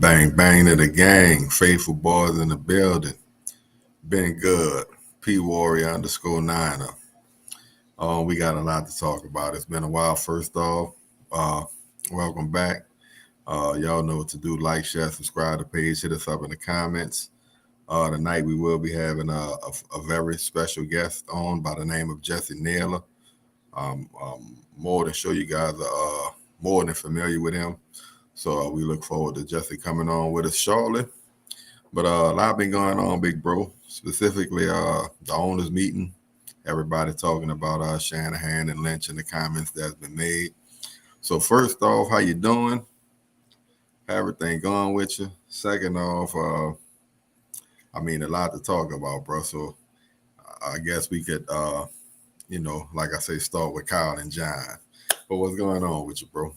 Bang bang to the gang. Faithful boys in the building. Been good. P Warrior underscore niner. We got a lot to talk about. It's been a while. First off, uh, welcome back. Y'all know what to do. Like, share, subscribe to the page. Hit us up in the comments. Tonight we will be having a very special guest on by the name of Jessie Naylor. More than sure you guys are more than familiar with him. So we look forward to Jesse coming on with us shortly. But a lot been going on, big bro. Specifically, the owners meeting. Everybody talking about Shanahan and Lynch and the comments that's been made. So first off, how you doing? How everything going with you? Second off, a lot to talk about, bro. So I guess we could, like I say, start with Kyle and John. But what's going on with you, bro?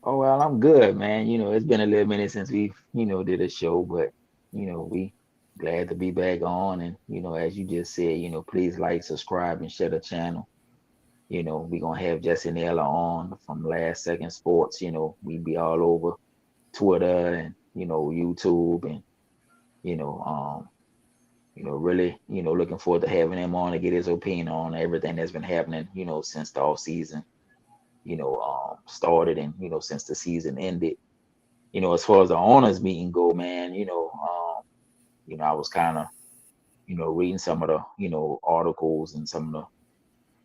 Oh well, I'm good, man. It's been a little minute since we did a show, but we glad to be back on. And as you just said, please like, subscribe, and share the channel. We're gonna have Jesse Naylor on from Last Second Sports. We be all over Twitter and YouTube and you know, really, looking forward to having him on to get his opinion on everything that's been happening, since the off season, started and since the season ended. As far as the owners meeting go, man, I was kind of, reading some of the, articles and some of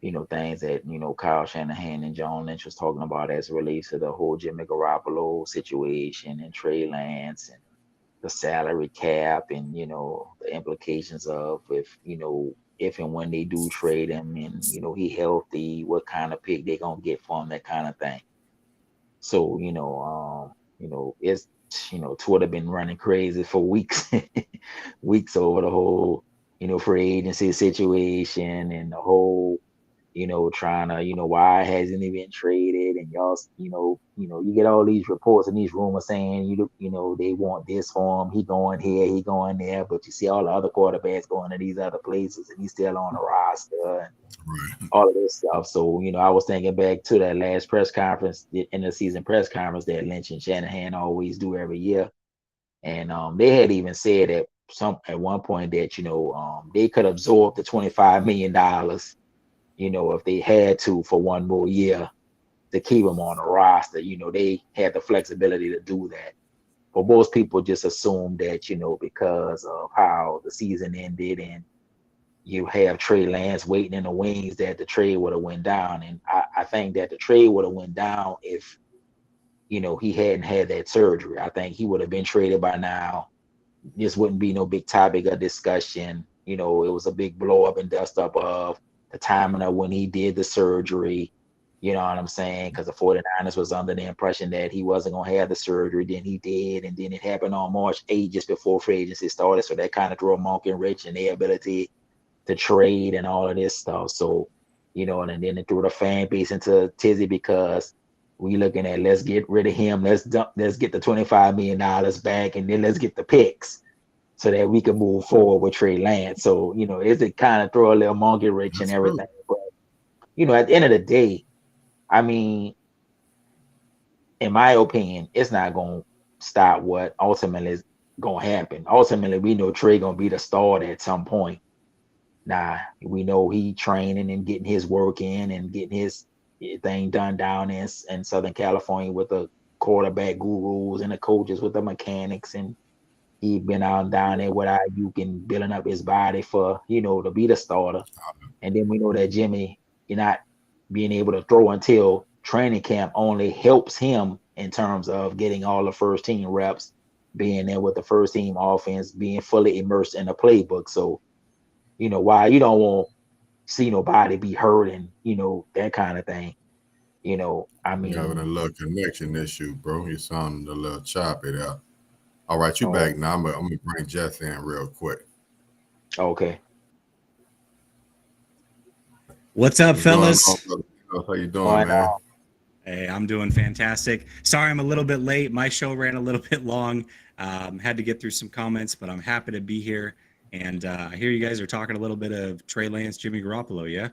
the, things that, Kyle Shanahan and John Lynch was talking about as it relates to the whole Jimmy Garoppolo situation and Trey Lance and the salary cap and, the implications of if and when they do trade him and, he healthy, what kind of pick they gonna get for him, that kind of thing. So, it's Twitter been running crazy for weeks, weeks over the whole, free agency situation and the whole, trying to, why hasn't he been traded? And y'all, you get all these reports and these rumors saying, they want this for him. He going here, he going there, but you see all the other quarterbacks going to these other places and he's still on the roster. And Right. all of this stuff. So, I was thinking back to that last press conference, the end of the season press conference that Lynch and Shanahan always do every year. And they had even said at one point that, they could absorb the $25 million, if they had to for one more year to keep him on the roster. They had the flexibility to do that. But most people just assumed that, because of how the season ended and you have Trey Lance waiting in the wings that the trade would have went down. And I think that the trade would have went down if, he hadn't had that surgery. I think he would have been traded by now. This wouldn't be no big topic of discussion. It was a big blow up and dust up of the timing of when he did the surgery. You know what I'm saying? Because the 49ers was under the impression that he wasn't going to have the surgery. Then he did. And then it happened on March 8th, just before free agency started. So that kind of threw a monkey wrench in their ability to trade and all of this stuff. So, and then it threw the fan base into a tizzy because we looking at, let's get rid of him. Let's get the $25 million back, and then let's get the picks so that we can move forward with Trey Lance. So, it's a kind of throw a little monkey wrench and That's true. everything. But, at the end of the day, I mean, in my opinion, it's not going to stop what ultimately is going to happen. Ultimately, we know Trey going to be the starter at some point. Now, we know he training and getting his work in and getting his thing done down in Southern California with the quarterback gurus and the coaches with the mechanics. And he been out down there with Aiyuk and building up his body for, to be the starter. And then we know that Jimmy, you're not being able to throw until training camp only helps him in terms of getting all the first team reps, being there with the first team offense, being fully immersed in the playbook. So, why you don't want to see nobody be hurt and, that kind of thing. I You having a mean, little connection issue, bro. You sounding a little choppy there. All right, you oh, back now. I'm gonna bring Jeff in real quick. okay. What's up, What's going on, fellas? brother? How you doing, Going man? Hey, I'm doing fantastic. Sorry, I'm a little bit late. My show ran a little bit long. Had to get through some comments, but I'm happy to be here. And I hear you guys are talking a little bit of Trey Lance, Jimmy Garoppolo, yeah?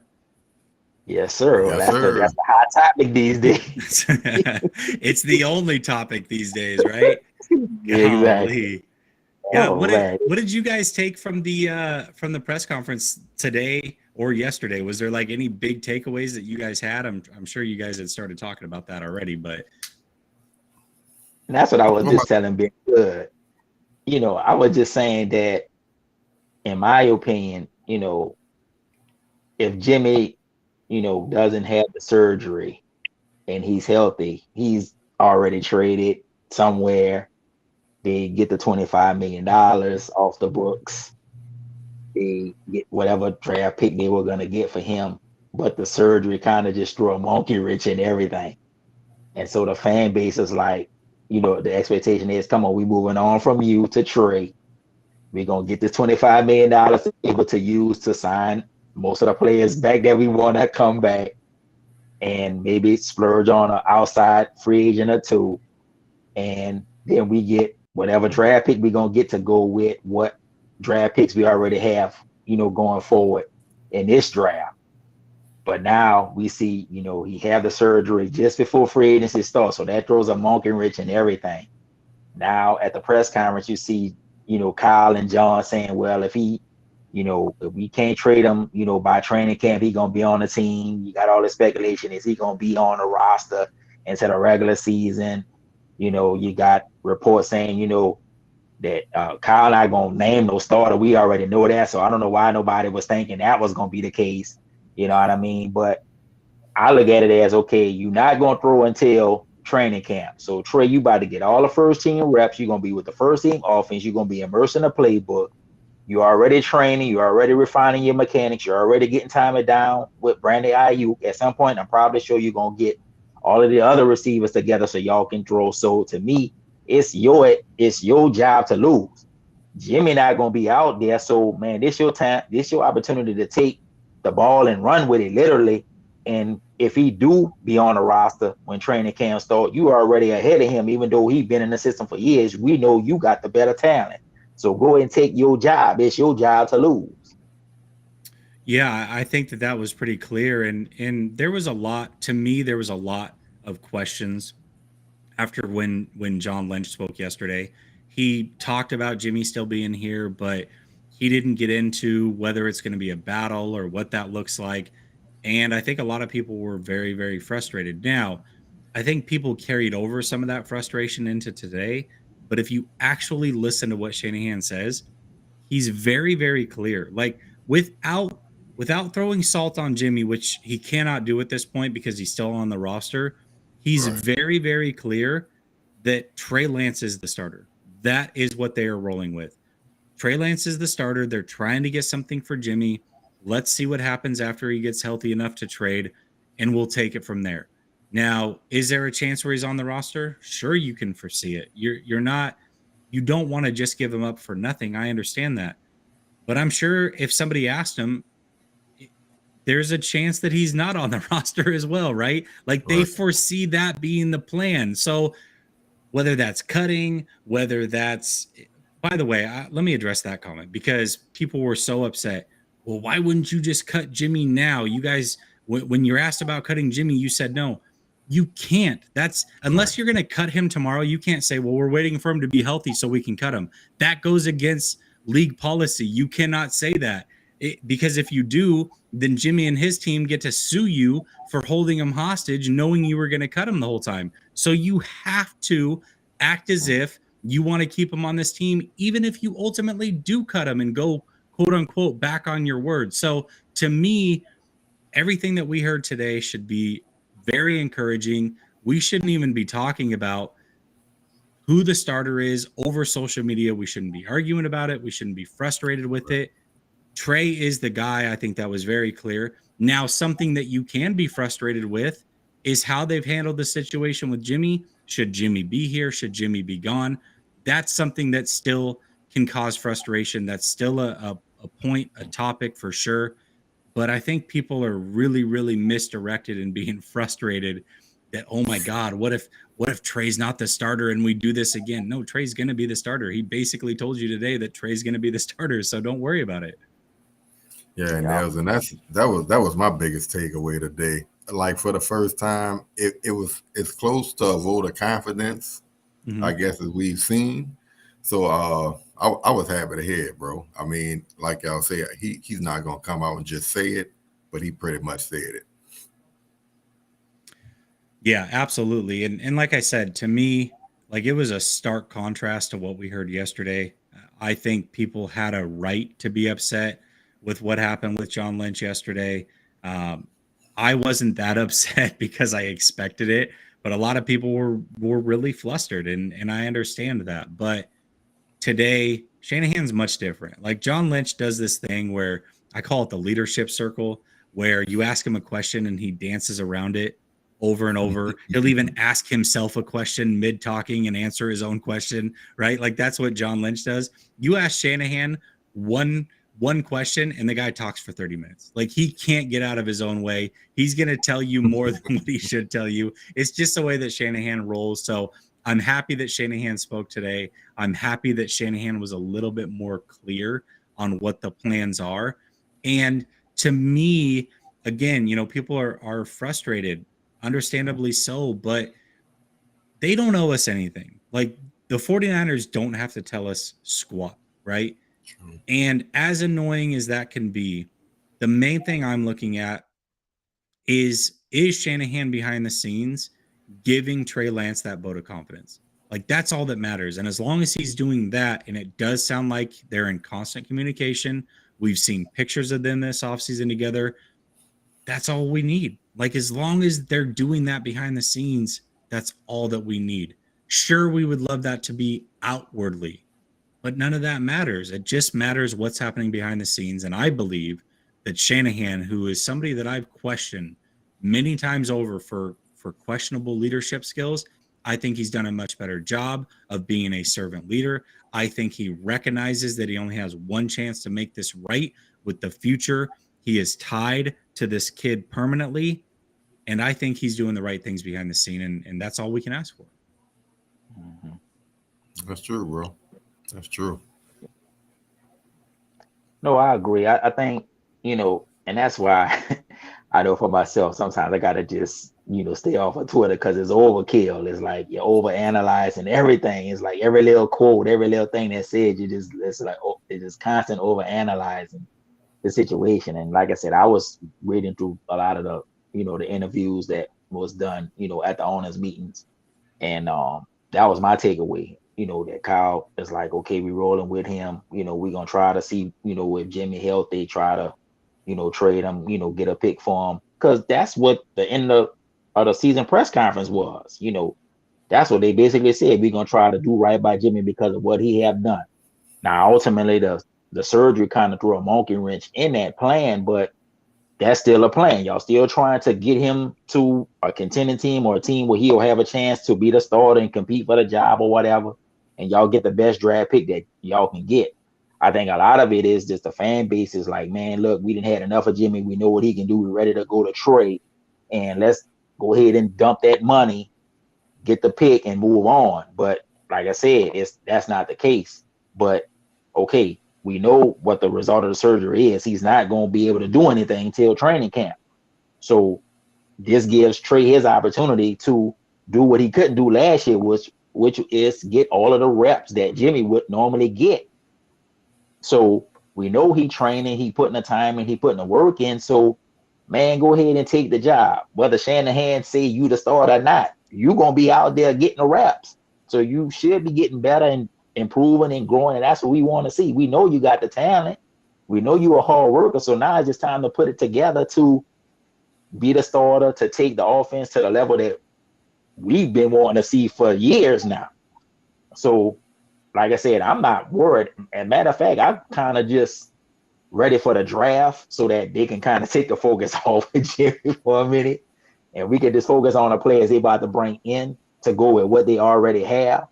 Yes, sir. Well, Yes, that's the sir. that's the hot topic these days. It's the only topic these days, right? Exactly. Golly. Yeah, Oh man. what did you guys take from the press conference today or yesterday? Was there like any big takeaways that you guys had? I'm sure you guys had started talking about that already, but And that's what I was What just about- telling Big Good. I was just saying that, in my opinion, if Jimmy, doesn't have the surgery and he's healthy, he's already traded somewhere. They get the $25 million off the books. They get whatever draft pick they were gonna get for him. But the surgery kind of just threw a monkey wrench in everything. And so the fan base is like, the expectation is, come on, we moving on from you to Tre. We're gonna get this $25 million able to use to sign most of the players back that we want to come back, and maybe splurge on an outside free agent or two. And then we get whatever draft pick we're gonna get to go with what draft picks we already have, going forward in this draft. But now we see, he had the surgery just before free agency starts, so that throws a monkey wrench in everything. Now at the press conference, you see, Kyle and John saying, well, if we can't trade him, by training camp, he gonna be on the team. You got all the speculation: is he gonna be on the roster instead of regular season? You got reports saying, that Kyle not gonna name no starter. We already know that, so I don't know why nobody was thinking that was gonna be the case. You know what I mean? But I look at it as, okay, you're not gonna throw until training camp. So Tre, you about to get all the first team reps. You're gonna be with the first team offense. You're gonna be immersed in the playbook. You're already training. You're already refining your mechanics. You're already getting time down with Brandon Aiyuk. At some point, I'm probably sure you're gonna get all of the other receivers together so y'all can throw. So to me, it's your job to lose. Jimmy not gonna be out there. So man, this your time. This your opportunity to take the ball and run with it, literally. And if he do be on the roster when training camp start, you are already ahead of him. Even though he's been in the system for years, we know you got the better talent. So go ahead and take your job. It's your job to lose. yeah, I think that was pretty clear, and there was a lot to me. There was a lot of questions after when John Lynch spoke yesterday. He talked about Jimmy still being here, but he didn't get into whether it's going to be a battle or what that looks like. And I think a lot of people were very, very frustrated. Now, I think people carried over some of that frustration into today. But if you actually listen to what Shanahan says, he's very, very clear. Like without throwing salt on Jimmy, which he cannot do at this point because he's still on the roster, he's Right. very, very clear that Trey Lance is the starter. That is what they are rolling with. Trey Lance is the starter. They're trying to get something for Jimmy. Let's see what happens after he gets healthy enough to trade, and we'll take it from there. Now, is there a chance where he's on the roster? Sure, you can foresee it. You're not, you don't want to just give him up for nothing. I understand that. But I'm sure if somebody asked him, there's a chance that he's not on the roster as well, right? Like they Right. foresee that being the plan. So whether that's cutting, whether that's, by the way, let me address that comment because people were so upset. Well, why wouldn't you just cut Jimmy now? You guys, when you're asked about cutting Jimmy, you said no. You can't. That's unless you're going to cut him tomorrow. You can't say, well, we're waiting for him to be healthy so we can cut him. That goes against league policy. You cannot say that because if you do, then Jimmy and his team get to sue you for holding him hostage, knowing you were going to cut him the whole time. So you have to act as if you want to keep him on this team, even if you ultimately do cut him and go, quote unquote, back on your word. So to me, everything that we heard today should be very encouraging. We shouldn't even be talking about who the starter is over social media. We shouldn't be arguing about it. We shouldn't be frustrated with it. Tre is the guy. I think that was very clear. Now, something that you can be frustrated with is how they've handled the situation with Jimmy. Should Jimmy be here? Should Jimmy be gone? That's something that still can cause frustration. That's still a point, a topic for sure. But I think people are really, really misdirected and being frustrated that, oh my God, what if Tre's not the starter and we do this again? No, Tre's going to be the starter. He basically told you today that Tre's going to be the starter. So don't worry about it. Yeah, Nails, and that was my biggest takeaway today. Like for the first time, it's close to a vote of confidence I guess, as we've seen. So I was happy to hear it, bro. I mean, like y'all said, he's not gonna come out and just say it, but he pretty much said it. Yeah, absolutely. And like I said, to me, like it was a stark contrast to what we heard yesterday. I think people had a right to be upset with what happened with John Lynch yesterday. Um, I wasn't that upset because I expected it, but a lot of people were really flustered, and I understand that. But today, Shanahan's much different. Like John Lynch does this thing where I call it the leadership circle, where you ask him a question and he dances around it over and over. He'll even ask himself a question mid talking and answer his own question, right? Like that's what John Lynch does. You ask Shanahan one question and the guy talks for 30 minutes. Like he can't get out of his own way. He's going to tell you more than what he should tell you. It's just the way that Shanahan rolls. So I'm happy that Shanahan spoke today. I'm happy that Shanahan was a little bit more clear on what the plans are. And to me, again, people are frustrated, understandably so, but they don't owe us anything. Like the 49ers don't have to tell us squat, right? And as annoying as that can be, the main thing I'm looking at is Shanahan behind the scenes giving Trey Lance that vote of confidence? Like that's all that matters. And as long as he's doing that, and it does sound like they're in constant communication, we've seen pictures of them this offseason together. That's all we need. Like as long as they're doing that behind the scenes, that's all that we need. Sure, we would love that to be outwardly, but none of that matters. It just matters what's happening behind the scenes. And I believe that Shanahan, who is somebody that I've questioned many times over for questionable leadership skills, I think he's done a much better job of being a servant leader. I think he recognizes that he only has one chance to make this right with the future. He is tied to this kid permanently. And I think he's doing the right things behind the scene. And that's all we can ask for. Mm-hmm. That's true, bro. That's true. No, I agree. I think, and that's why I know for myself, sometimes I gotta just, stay off of Twitter because it's overkill. It's like you're over analyzing everything. It's like every little quote, every little thing that said, it's just constant over analyzing the situation. And like I said, I was reading through a lot of the interviews that was done, at the owners' meetings. And that was my takeaway, that Kyle is like, okay, we rolling with him. We're gonna try to see, with Jimmy healthy, try to, trade him, get a pick for him. Because that's what the end of the season press conference was. That's what they basically said. We're gonna try to do right by Jimmy because of what he have done. Now, ultimately, the surgery kind of threw a monkey wrench in that plan, but that's still a plan. Y'all still trying to get him to a contending team or a team where he'll have a chance to be the starter and compete for the job or whatever. And y'all get the best draft pick that y'all can get. I think a lot of it is just the fan base is like, man, look, we didn't had enough of Jimmy. We know what he can do. We're ready to go to trade. And let's go ahead and dump that money, get the pick, and move on. But like I said, that's not the case. But okay, we know what the result of the surgery is. He's not going to be able to do anything until training camp. So this gives Trey his opportunity to do what he couldn't do last year, which is get all of the reps that Jimmy would normally get. So we know he training, he putting the time in, he putting the work in. So man, go ahead and take the job. Whether Shanahan say you the starter or not, you're going to be out there getting the reps. So you should be getting better and improving and growing. And that's what we want to see. We know you got the talent. We know you're a hard worker. So now it's just time to put it together to be the starter, to take the offense to the level that we've been wanting to see for years now. So like I said, I'm not worried. As a matter of fact, I'm kind of just ready for the draft so that they can kind of take the focus off of Jimmy for a minute. And we can just focus on the players they about to bring in to go with what they already have.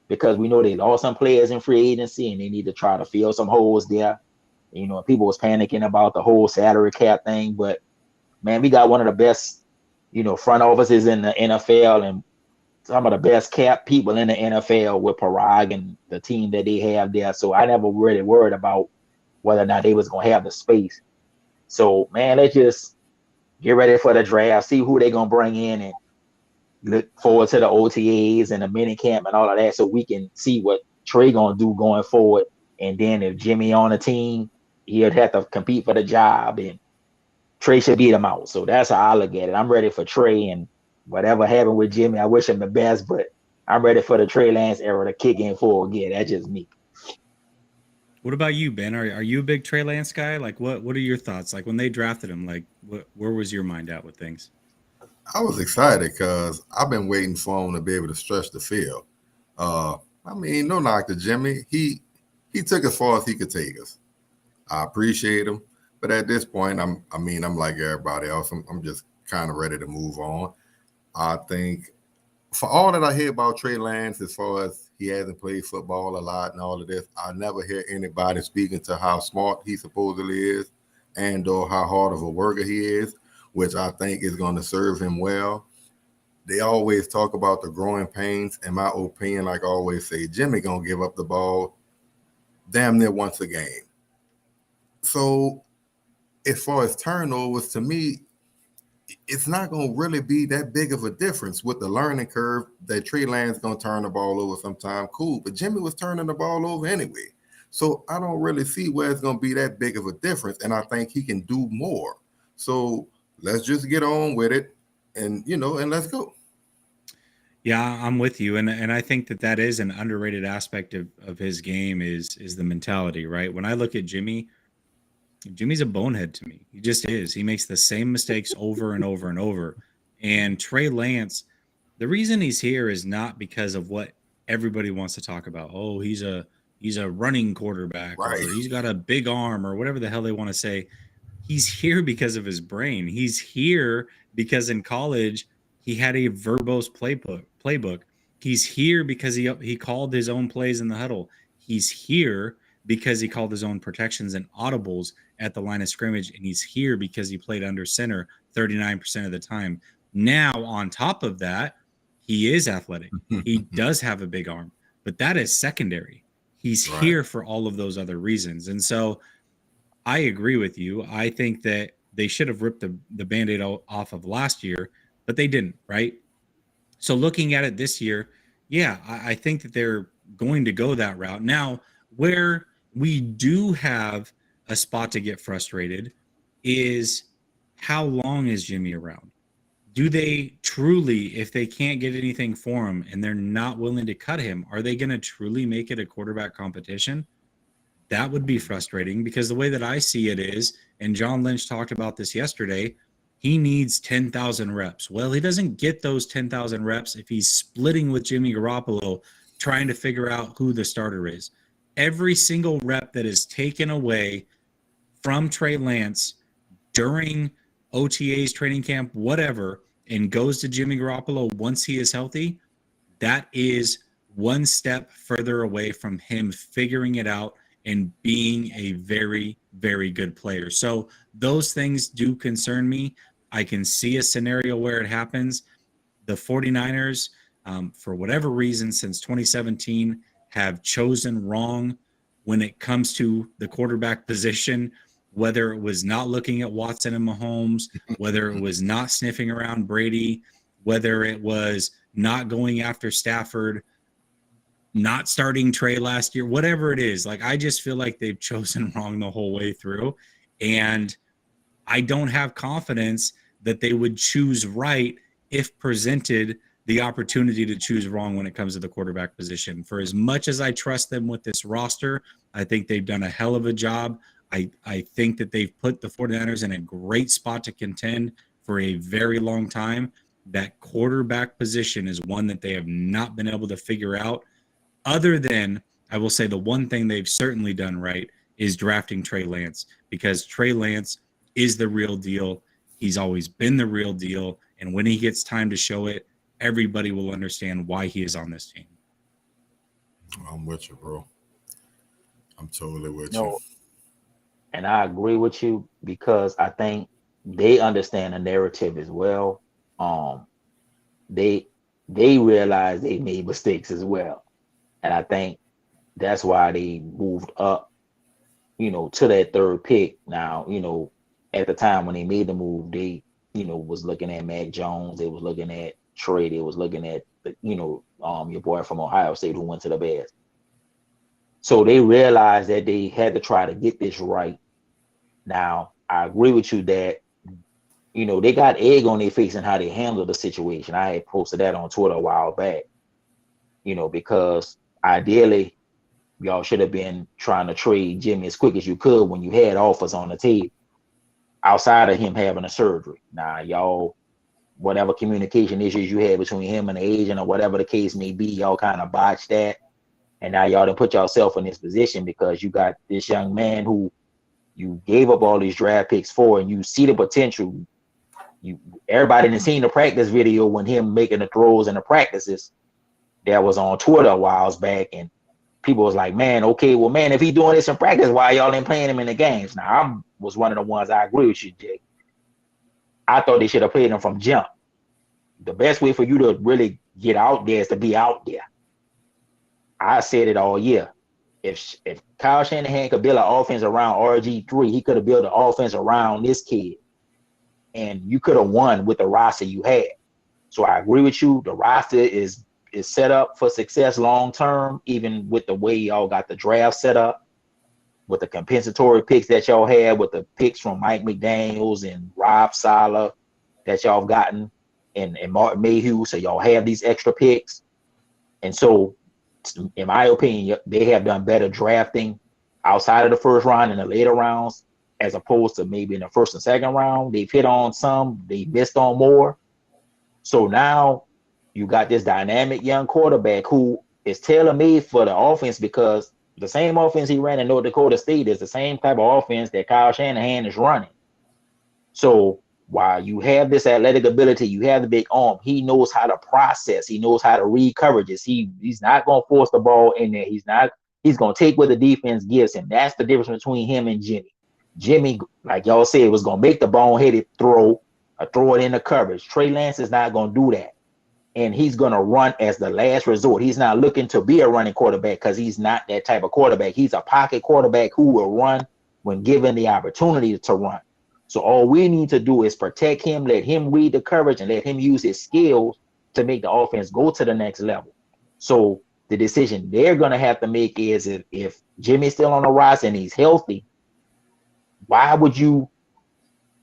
Because we know they lost some players in free agency and they need to try to fill some holes there. People was panicking about the whole salary cap thing. But, man, we got one of the best, front offices in the NFL and some of the best cap people in the NFL with Parag and the team that they have there. So I never really worried about whether or not they was going to have the space. So, man, let's just get ready for the draft, see who they're going to bring in and look forward to the OTAs and the mini camp and all of that, so we can see what Tre gonna do going forward. And then if Jimmy on the team, he'll have to compete for the job, and Tre should beat him out. So that's how I look at it. I'm ready for Tre, and whatever happened with Jimmy, I wish him the best, but I'm ready for the Trey Lance era to kick in full again. That's just me. What about you, Ben? Are you a big Trey Lance guy? Like, what are your thoughts? Like when they drafted him, like where was your mind at with things? I was excited because I've been waiting for him to be able to stretch the field. I mean, no knock to Jimmy. He took as far as he could take us. I appreciate him, but at this point, I'm like everybody else. I'm just kind of ready to move on. I think for all that I hear about Trey Lance, as far as he hasn't played football a lot and all of this, I never hear anybody speaking to how smart he supposedly is and or how hard of a worker he is, which I think is going to serve him well. They always talk about the growing pains. In my opinion, like I always say, Jimmy going to give up the ball damn near once a game. So as far as turnovers, to me, it's not going to really be that big of a difference with the learning curve that Trey Lance going to turn the ball over sometime. Cool. But Jimmy was turning the ball over anyway. So I don't really see where it's going to be that big of a difference. And I think he can do more. So let's just get on with it and let's go. Yeah, I'm with you. And I think that is an underrated aspect of his game is the mentality, right? When I look at Jimmy's a bonehead to me. He just is. He makes the same mistakes over and over and over. And Trey Lance, the reason he's here is not because of what everybody wants to talk about. Oh, he's a running quarterback, right, or he's got a big arm, or whatever the hell they want to say. He's here because of his brain. He's here because in college he had a verbose playbook. He's here because he called his own plays in the huddle. He's here because he called his own protections and audibles at the line of scrimmage, and he's here because he played under center 39% of the time. Now, on top of that, he is athletic. He does have a big arm, but that is secondary. He's right. here for all of those other reasons. And so I agree with you. I think that they should have ripped the Band-Aid off of last year, but they didn't, right? So looking at it this year, yeah, I think that they're going to go that route. Now, where we do have a spot to get frustrated is how long is Jimmy around? Do they truly, if they can't get anything for him and they're not willing to cut him, are they going to truly make it a quarterback competition? That would be frustrating because the way that I see it is, and John Lynch talked about this yesterday, he needs 10,000 reps. Well, he doesn't get those 10,000 reps if he's splitting with Jimmy Garoppolo trying to figure out who the starter is. Every single rep that is taken away from Trey Lance during OTAs, training camp, whatever, and goes to Jimmy Garoppolo once he is healthy, that is one step further away from him figuring it out and being a very, very good player. So those things do concern me. I can see a scenario where it happens. The 49ers, for whatever reason, since 2017, have chosen wrong when it comes to the quarterback position, whether it was not looking at Watson and Mahomes, whether it was not sniffing around Brady, whether it was not going after Stafford, not starting Trey last year, whatever it is. Like, I just feel like they've chosen wrong the whole way through. And I don't have confidence that they would choose right if presented the opportunity to choose wrong when it comes to the quarterback position. For as much as I trust them with this roster, I think they've done a hell of a job. I think that they've put the 49ers in a great spot to contend for a very long time. That quarterback position is one that they have not been able to figure out. Other than, I will say, the one thing they've certainly done right is drafting Trey Lance, because Trey Lance is the real deal. He's always been the real deal. And when he gets time to show it, everybody will understand why he is on this team. I'm with you, bro. I'm totally with you. And I agree with you because I think they understand the narrative as well. They realize they made mistakes as well. And I think that's why they moved up, to that third pick. Now, at the time when they made the move, they, was looking at Mac Jones. They was looking at Tre, they was looking at your boy from Ohio State who went to the Bears. So they realized that they had to try to get this right. Now, I agree with you that they got egg on their face and how they handled the situation. I had posted that on Twitter a while back. Because ideally y'all should have been trying to trade Jimmy as quick as you could when you had offers on the table outside of him having a surgery. Now, y'all, whatever communication issues you had between him and the agent or whatever the case may be, y'all kind of botched that. And now y'all done put yourself in this position because you got this young man who you gave up all these draft picks for, and you see the potential. Everybody done seen the practice video when him making the throws in the practices that was on Twitter a while back, and people was like, man, okay, well, man, if he doing this in practice, why y'all ain't playing him in the games? Now, I was one of the ones, I agree with you, Jake. I thought they should have played him from jump. The best way for you to really get out there is to be out there. I said it all year. If Kyle Shanahan could build an offense around RG3, he could have built an offense around this kid, and you could have won with the roster you had. So I agree with you. The roster is set up for success long term, even with the way y'all got the draft set up, with the compensatory picks that y'all had, with the picks from Mike McDaniels and Rob Saleh that y'all have gotten, and Martin Mayhew. So y'all have these extra picks. And so, in my opinion, they have done better drafting outside of the first round and the later rounds, as opposed to maybe in the first and second round. They've hit on some, they missed on more. So now you got this dynamic young quarterback who is tailor-made for the offense, because the same offense he ran in North Dakota State is the same type of offense that Kyle Shanahan is running. So while you have this athletic ability, you have the big arm, he knows how to process. He knows how to read coverages. He's not going to force the ball in there. He's going to take what the defense gives him. That's the difference between him and Jimmy. Jimmy, like y'all said, was going to make the boneheaded throw or throw it in the coverage. Trey Lance is not going to do that. And he's going to run as the last resort. He's not looking to be a running quarterback because he's not that type of quarterback. He's a pocket quarterback who will run when given the opportunity to run. So all we need to do is protect him, let him read the coverage, and let him use his skills to make the offense go to the next level. So the decision they're going to have to make is, if Jimmy's still on the roster and he's healthy, why would you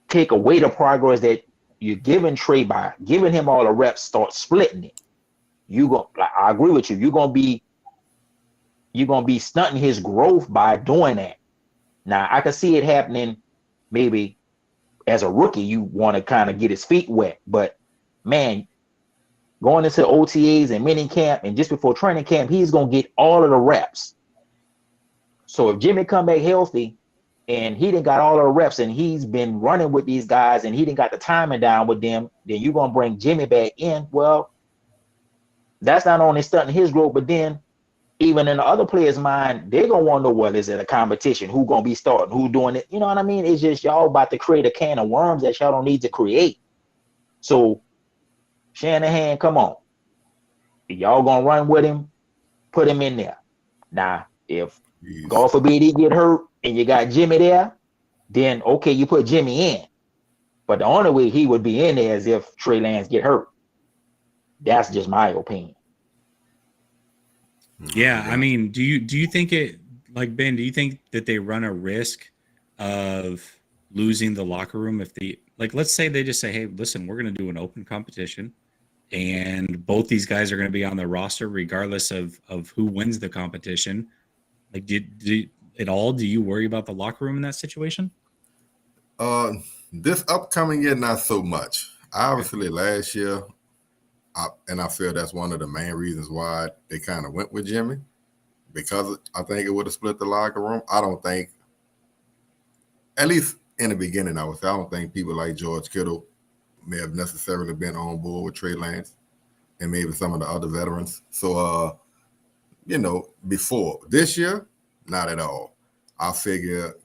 take away the progress that you're giving Tre by giving him all the reps, start splitting it? I agree with you. You're gonna be stunting his growth by doing that. Now I can see it happening. Maybe as a rookie, you want to kind of get his feet wet, but man, going into OTAs and mini camp and just before training camp, he's gonna get all of the reps. So if Jimmy come back healthy and he didn't got all the reps and he's been running with these guys and he didn't got the timing down with them, then you're going to bring Jimmy back in. Well, that's not only stunting his growth, but then even in the other players' mind, they're going to want to know, well, is it a competition? Who going to be starting? Who doing it? You know what I mean? It's just y'all about to create a can of worms that y'all don't need to create. So Shanahan, come on. If y'all going to run with him, put him in there. Now, if God forbid he get hurt and you got Jimmy there, then okay, you put Jimmy in. But the only way he would be in there is if Trey Lance get hurt. That's just my opinion. Yeah, I mean, do you think it, like Ben, do you think that they run a risk of losing the locker room if they, like, let's say they just say, hey, listen, we're going to do an open competition and both these guys are going to be on the roster regardless of who wins the competition? Like, do you worry about the locker room in that situation? This upcoming year, not so much. Obviously, last year, I feel that's one of the main reasons why they kind of went with Jimmy, because I think it would have split the locker room. I don't think, at least in the beginning, I don't think people like George Kittle may have necessarily been on board with Trey Lance and maybe some of the other veterans. So, before this year, not at all. I figure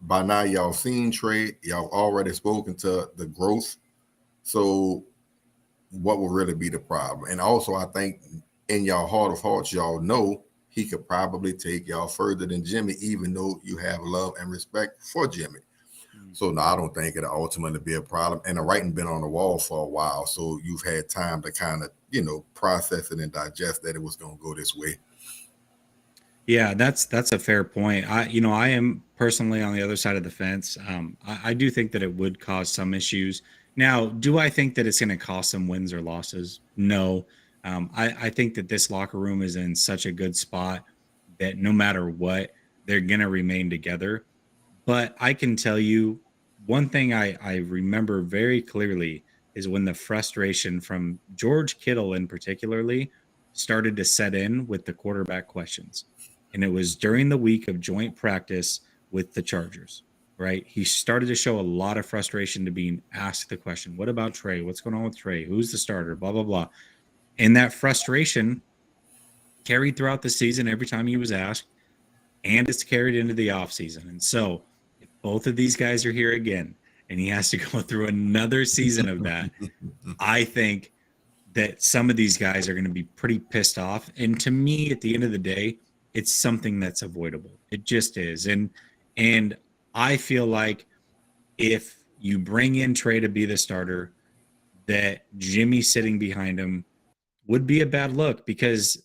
by now y'all seen Trey, y'all already spoken to the growth. So what will really be the problem? And also, I think in y'all heart of hearts, y'all know he could probably take y'all further than Jimmy, even though you have love and respect for Jimmy. So no, I don't think it'll ultimately be a problem. And the writing been on the wall for a while, so you've had time to kind of process it and digest that it was going to go this way. Yeah, that's a fair point. I am personally on the other side of the fence. I do think that it would cause some issues. Now, do I think that it's going to cost some wins or losses? No. I think that this locker room is in such a good spot that no matter what, they're going to remain together. But I can tell you one thing I remember very clearly is when the frustration from George Kittle in particularly started to set in with the quarterback questions. And it was during the week of joint practice with the Chargers, right? He started to show a lot of frustration to being asked the question, what about Tre? What's going on with Tre? Who's the starter? Blah, blah, blah. And that frustration carried throughout the season every time he was asked, and it's carried into the offseason. And so if both of these guys are here again and he has to go through another season of that, I think that some of these guys are going to be pretty pissed off. And to me, at the end of the day, it's something that's avoidable. It just is. And I feel like if you bring in Tre to be the starter, that Jimmy sitting behind him would be a bad look, because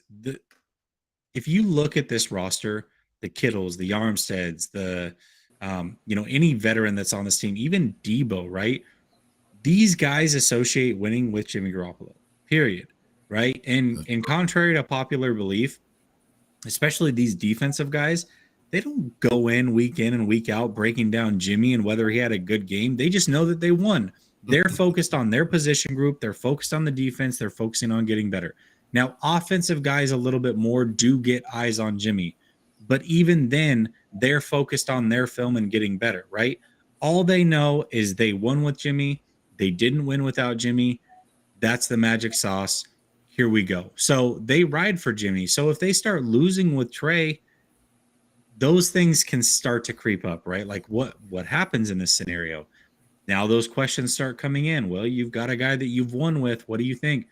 if you look at this roster, the Kittles, the Armsteads, the any veteran that's on this team, even Debo, right? These guys associate winning with Jimmy Garoppolo, period, right? And contrary to popular belief, especially these defensive guys, they don't go in and week out breaking down Jimmy and whether he had a good game. They just know that they won. They're focused on their position group. They're focused on the defense. They're focusing on getting better. Now, offensive guys a little bit more do get eyes on Jimmy, but even then, they're focused on their film and getting better, right? All they know is they won with Jimmy. They didn't win without Jimmy. That's the magic sauce. Here we go. So they ride for Jimmy. So if they start losing with Tre, those things can start to creep up, right? Like what happens in this scenario? Now those questions start coming in. Well, you've got a guy that you've won with. What do you think?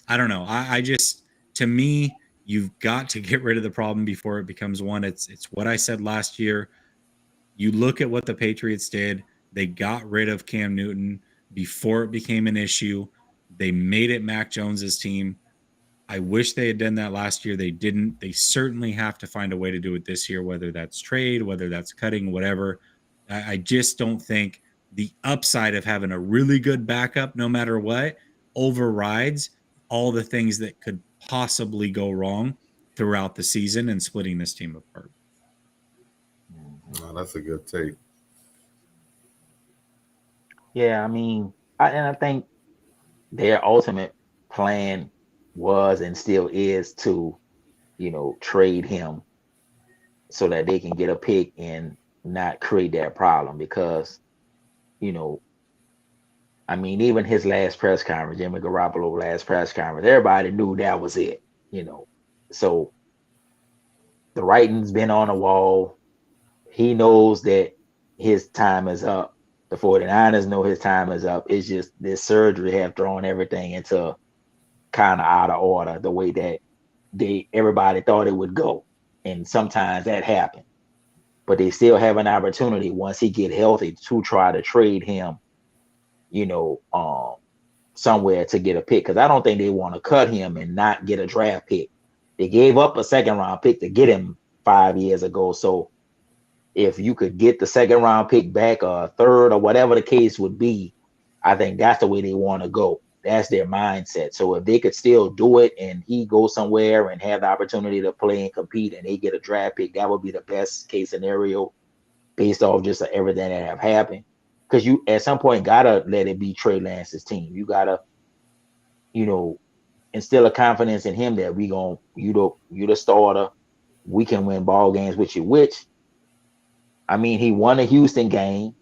I don't know. I just, to me, you've got to get rid of the problem before it becomes one. It's what I said last year. You look at what the Patriots did. They got rid of Cam Newton before it became an issue. They made it Mac Jones's team. I wish they had done that last year. They didn't. They certainly have to find a way to do it this year, whether that's trade, whether that's cutting, whatever. I just don't think the upside of having a really good backup, no matter what, overrides all the things that could possibly go wrong throughout the season and splitting this team apart. Oh, that's a good take. Yeah, I mean, I think their ultimate plan was and still is to, trade him so that they can get a pick and not create that problem. Because, I mean, even his last press conference, Jimmy Garoppolo last press conference, everybody knew that was it, So the writing's been on the wall. He knows that his time is up. The 49ers know his time is up. It's just this surgery have thrown everything into kind of out of order the way that everybody thought it would go. And sometimes that happened. But they still have an opportunity once he get healthy to try to trade him, somewhere to get a pick. Because I don't think they want to cut him and not get a draft pick. They gave up a second round pick to get him 5 years ago. So if you could get the second round pick back or a third or whatever the case would be, I think that's the way they want to go. That's their mindset. So if they could still do it and he goes somewhere and have the opportunity to play and compete and they get a draft pick, that would be the best case scenario based off just everything that have happened. Because you at some point gotta let it be Trey Lance's team. You gotta, instill a confidence in him that you the starter. We can win ball games with you, which I mean, he won a Houston game.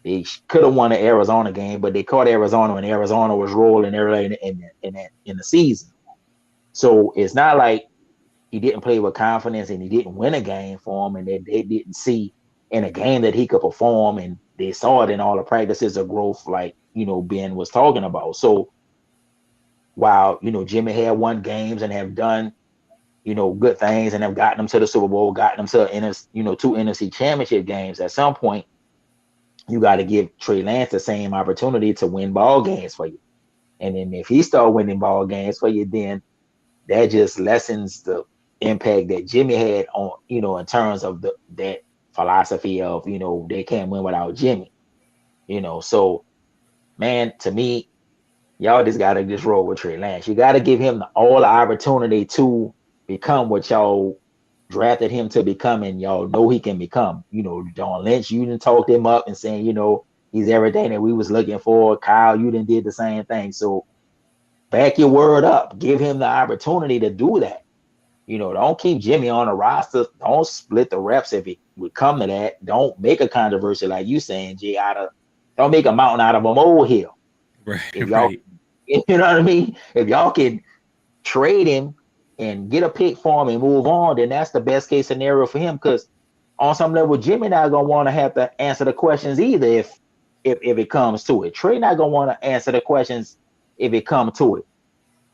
They could have won the Arizona game, but they caught Arizona when Arizona was rolling early in the season. So it's not like he didn't play with confidence and he didn't win a game for him, and they didn't see in a game that he could perform, and they saw it in all the practices of growth, like Ben was talking about. So while Jimmy had won games and have done good things and have gotten them to the Super Bowl, gotten them to two NFC championship games, at some point you got to give Trey Lance the same opportunity to win ball games for you. And then if he start winning ball games for you, then that just lessens the impact that Jimmy had on, in terms of that philosophy of, they can't win without Jimmy. So man, to me, y'all just gotta just roll with Trey Lance. You gotta give him all the opportunity to become what y'all drafted him to become, and y'all know he can become. John Lynch, you didn't talk him up and saying, he's everything that we was looking for. Kyle, you didn't did the same thing. So back your word up. Give him the opportunity to do that. Don't keep Jimmy on the roster. Don't split the reps if it would come to that. Don't make a controversy like you saying, Jay, don't make a mountain out of a molehill. Right, If y'all, right. you know what I mean? If y'all can trade him and get a pick for him and move on, then that's the best case scenario for him. Because on some level, Jimmy not gonna want to have to answer the questions either if it comes to it. Trey not gonna want to answer the questions if it comes to it.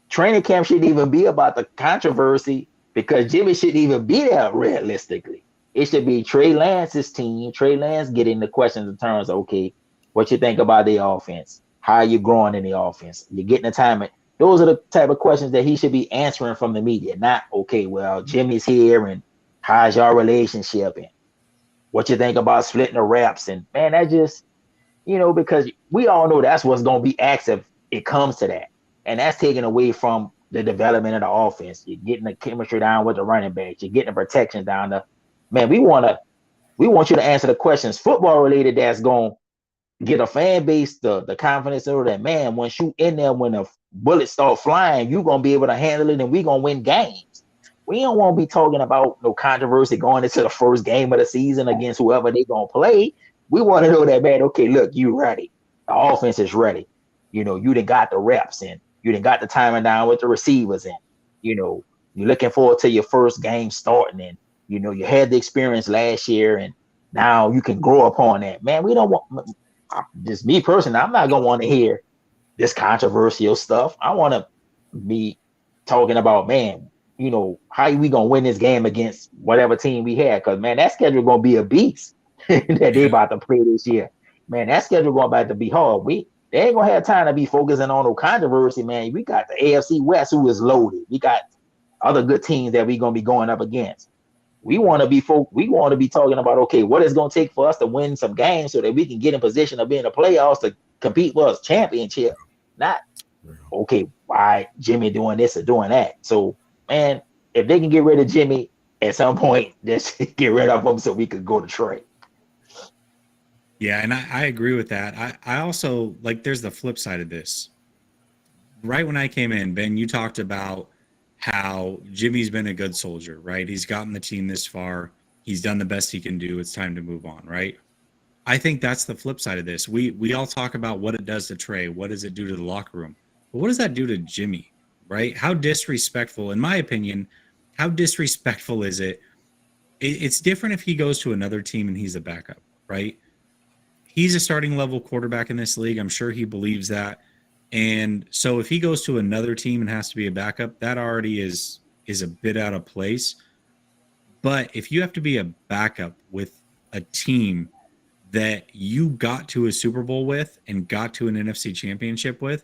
Training camp shouldn't even be about the controversy because Jimmy shouldn't even be there realistically. It should be Trey Lance's team. Trey Lance getting the questions in terms of, okay, what you think about the offense? How are you growing in the offense? You're getting the time. Those are the type of questions that he should be answering from the media, not, okay, well, Jimmy's here and how's your relationship and what you think about splitting the reps. And man, that just, because we all know that's what's going to be asked if it comes to that. And that's taken away from the development of the offense. You're getting the chemistry down with the running backs. You're getting the protection down. Man, we want you to answer the questions football related that's going to get a fan base the confidence over that, man, once you in there, when the bullets start flying, you're going to be able to handle it and we're going to win games. We don't want to be talking about no controversy going into the first game of the season against whoever they're going to play. We want to know that, man, okay, look, you ready. The offense is ready. You done got the reps and you done got the timing down with the receivers and, you're looking forward to your first game starting and, you had the experience last year and now you can grow upon that. Man, we don't want, just me personally, I'm not going to want to hear this controversial stuff. I want to be talking about, man, how we going to win this game against whatever team we had. Because, man, that schedule going to be a beast that they about to play this year. Man, that schedule going about to be hard. They ain't going to have time to be focusing on no controversy, man. We got the AFC West who is loaded. We got other good teams that we going to be going up against. We want to be talking about, okay, what it's going to take for us to win some games so that we can get in position of being in the playoffs to compete for us championship. Not, okay, why Jimmy doing this or doing that. So, man, if they can get rid of Jimmy at some point, just get rid of him so we could go to Trey. Yeah, and I agree with that. I also, like, there's the flip side of this. Right when I came in, Ben, you talked about how Jimmy's been a good soldier, right? He's gotten the team this far. He's done the best he can do. It's time to move on, right? I think that's the flip side of this. We all talk about what it does to Trey. What does it do to the locker room? But what does that do to Jimmy, right? How disrespectful, in my opinion, how disrespectful is it? It's different if he goes to another team and he's a backup, right? He's a starting level quarterback in this league. I'm sure he believes that. And so if he goes to another team and has to be a backup, that already is a bit out of place. But if you have to be a backup with a team that you got to a Super Bowl with and got to an NFC championship with,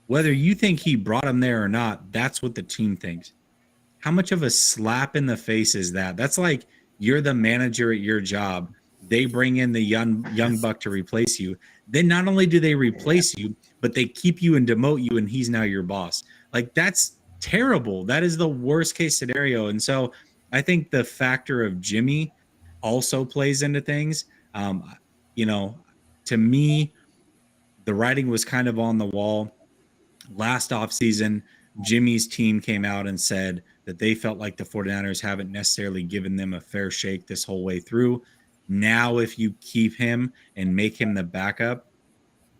whether you think he brought him there or not, that's what the team thinks. How much of a slap in the face is that? That's like you're the manager at your job. They bring in the young buck to replace you. Then not only do they replace you, but they keep you and demote you, and he's now your boss. Like, that's terrible. That is the worst case scenario. And so I think the factor of Jimmy also plays into things. To me, the writing was kind of on the wall. Last offseason, Jimmy's team came out and said that they felt like the 49ers haven't necessarily given them a fair shake this whole way through. Now, if you keep him and make him the backup,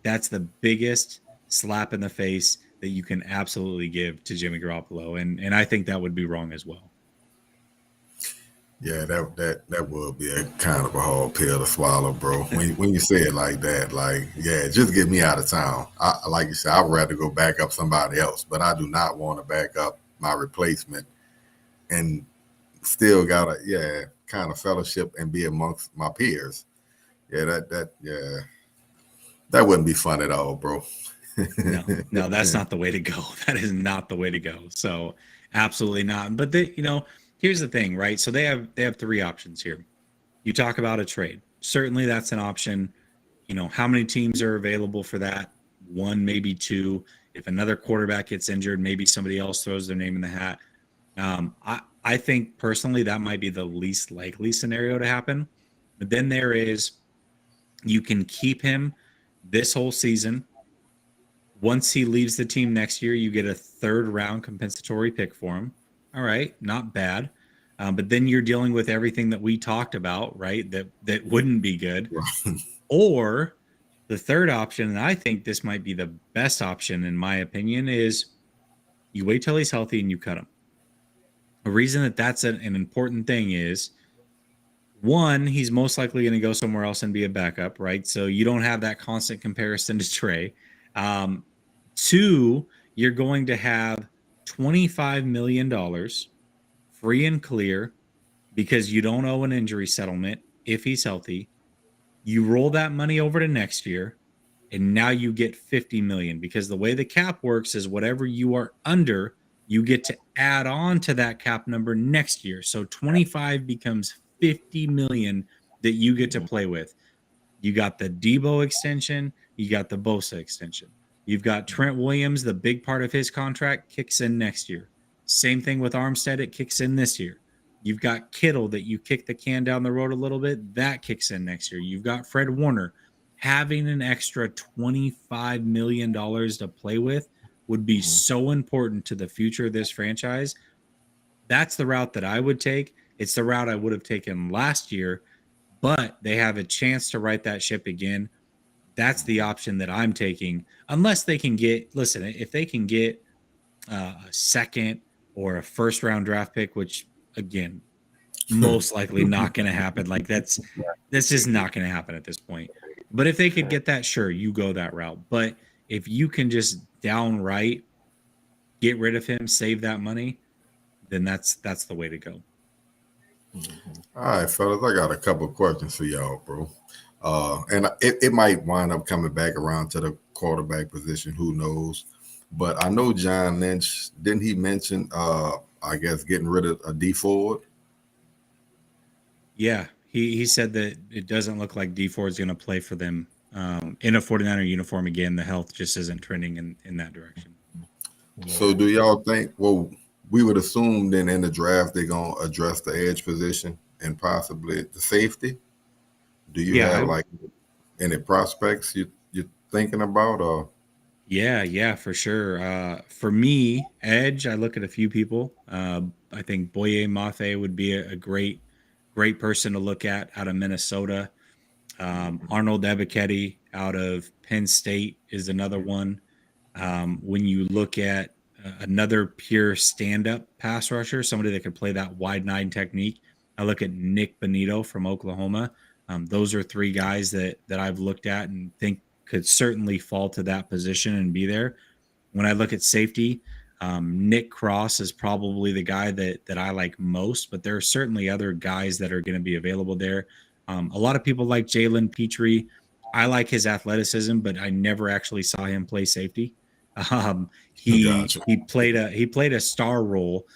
that's the biggest slap in the face that you can absolutely give to Jimmy Garoppolo. And I think that would be wrong as well. Yeah, that would be a kind of a hard pill to swallow, bro. When you say it like that, like, yeah, just get me out of town. Like you said, I'd rather go back up somebody else, but I do not want to back up my replacement and still gotta, kind of fellowship and be amongst my peers. Yeah, that wouldn't be fun at all, bro. No, that's not the way to go. That is not the way to go. So absolutely not. But here's the thing, right? So they have three options here. You talk about a trade. Certainly that's an option. How many teams are available for that? One, maybe two. If another quarterback gets injured, maybe somebody else throws their name in the hat. I think personally that might be the least likely scenario to happen. But then you can keep him this whole season. Once he leaves the team next year, you get a third round compensatory pick for him. All right, not bad. But then you're dealing with everything that we talked about, right? That wouldn't be good. Or the third option, and I think this might be the best option in my opinion, is you wait till he's healthy and you cut him. The reason that's an important thing is, one, he's most likely going to go somewhere else and be a backup, right? So you don't have that constant comparison to Tre. Two, you're going to have $25 million free and clear because you don't owe an injury settlement if he's healthy. You roll that money over to next year, and now you get $50 million because the way the cap works is whatever you are under, you get to add on to that cap number next year. So 25 becomes 50 million that you get to play with. You got the Debo extension, you got the Bosa extension. You've got Trent Williams, the big part of his contract kicks in next year. Same thing with Armstead, it kicks in this year. You've got Kittle that you kick the can down the road a little bit, that kicks in next year. You've got Fred Warner. Having an extra $25 million to play with would be so important to the future of this franchise. That's the route that I would take. It's the route I would have taken last year, but they have a chance to right that ship again. That's the option that I'm taking, unless they can if they can get a second or a first round draft pick, which again, most likely not going to happen. Like that's just not going to happen at this point. But if they could get that, sure, you go that route. But if you can just downright get rid of him, save that money, then that's the way to go. All right, fellas, I got a couple of questions for y'all, bro. And it might wind up coming back around to the quarterback position. Who knows? But I know John Lynch, didn't he mention, I guess, getting rid of a D Ford? Yeah, he said that it doesn't look like D Ford's going to play for them in a 49er uniform again. The health just isn't trending in that direction. So do y'all think, well, we would assume then in the draft they're going to address the edge position and possibly the safety? Do you have like any prospects you're thinking about? Or Yeah, for sure. For me, edge, I look at a few people. I think Boye Mafe would be a great person to look at out of Minnesota. Arnold Ebiketie out of Penn State is another one. When you look at another pure stand-up pass rusher, somebody that could play that wide nine technique, I look at Nick Bonito from Oklahoma. Those are three guys that I've looked at and think could certainly fall to that position and be there. When I look at safety, Nick Cross is probably the guy that I like most, but there are certainly other guys that are going to be available there. A lot of people like Jalen Petrie. I like his athleticism, but I never actually saw him play safety. He played a star role,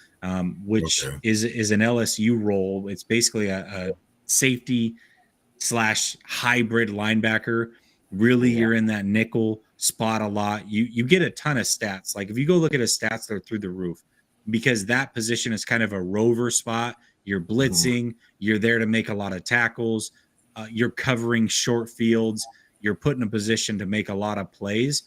which is an LSU role. It's basically a safety / hybrid linebacker. Really, you're in that nickel spot a lot. You get a ton of stats. Like if you go look at his stats, they're through the roof because that position is kind of a rover spot. You're blitzing. You're there to make a lot of tackles. You're covering short fields. You're put in a position to make a lot of plays.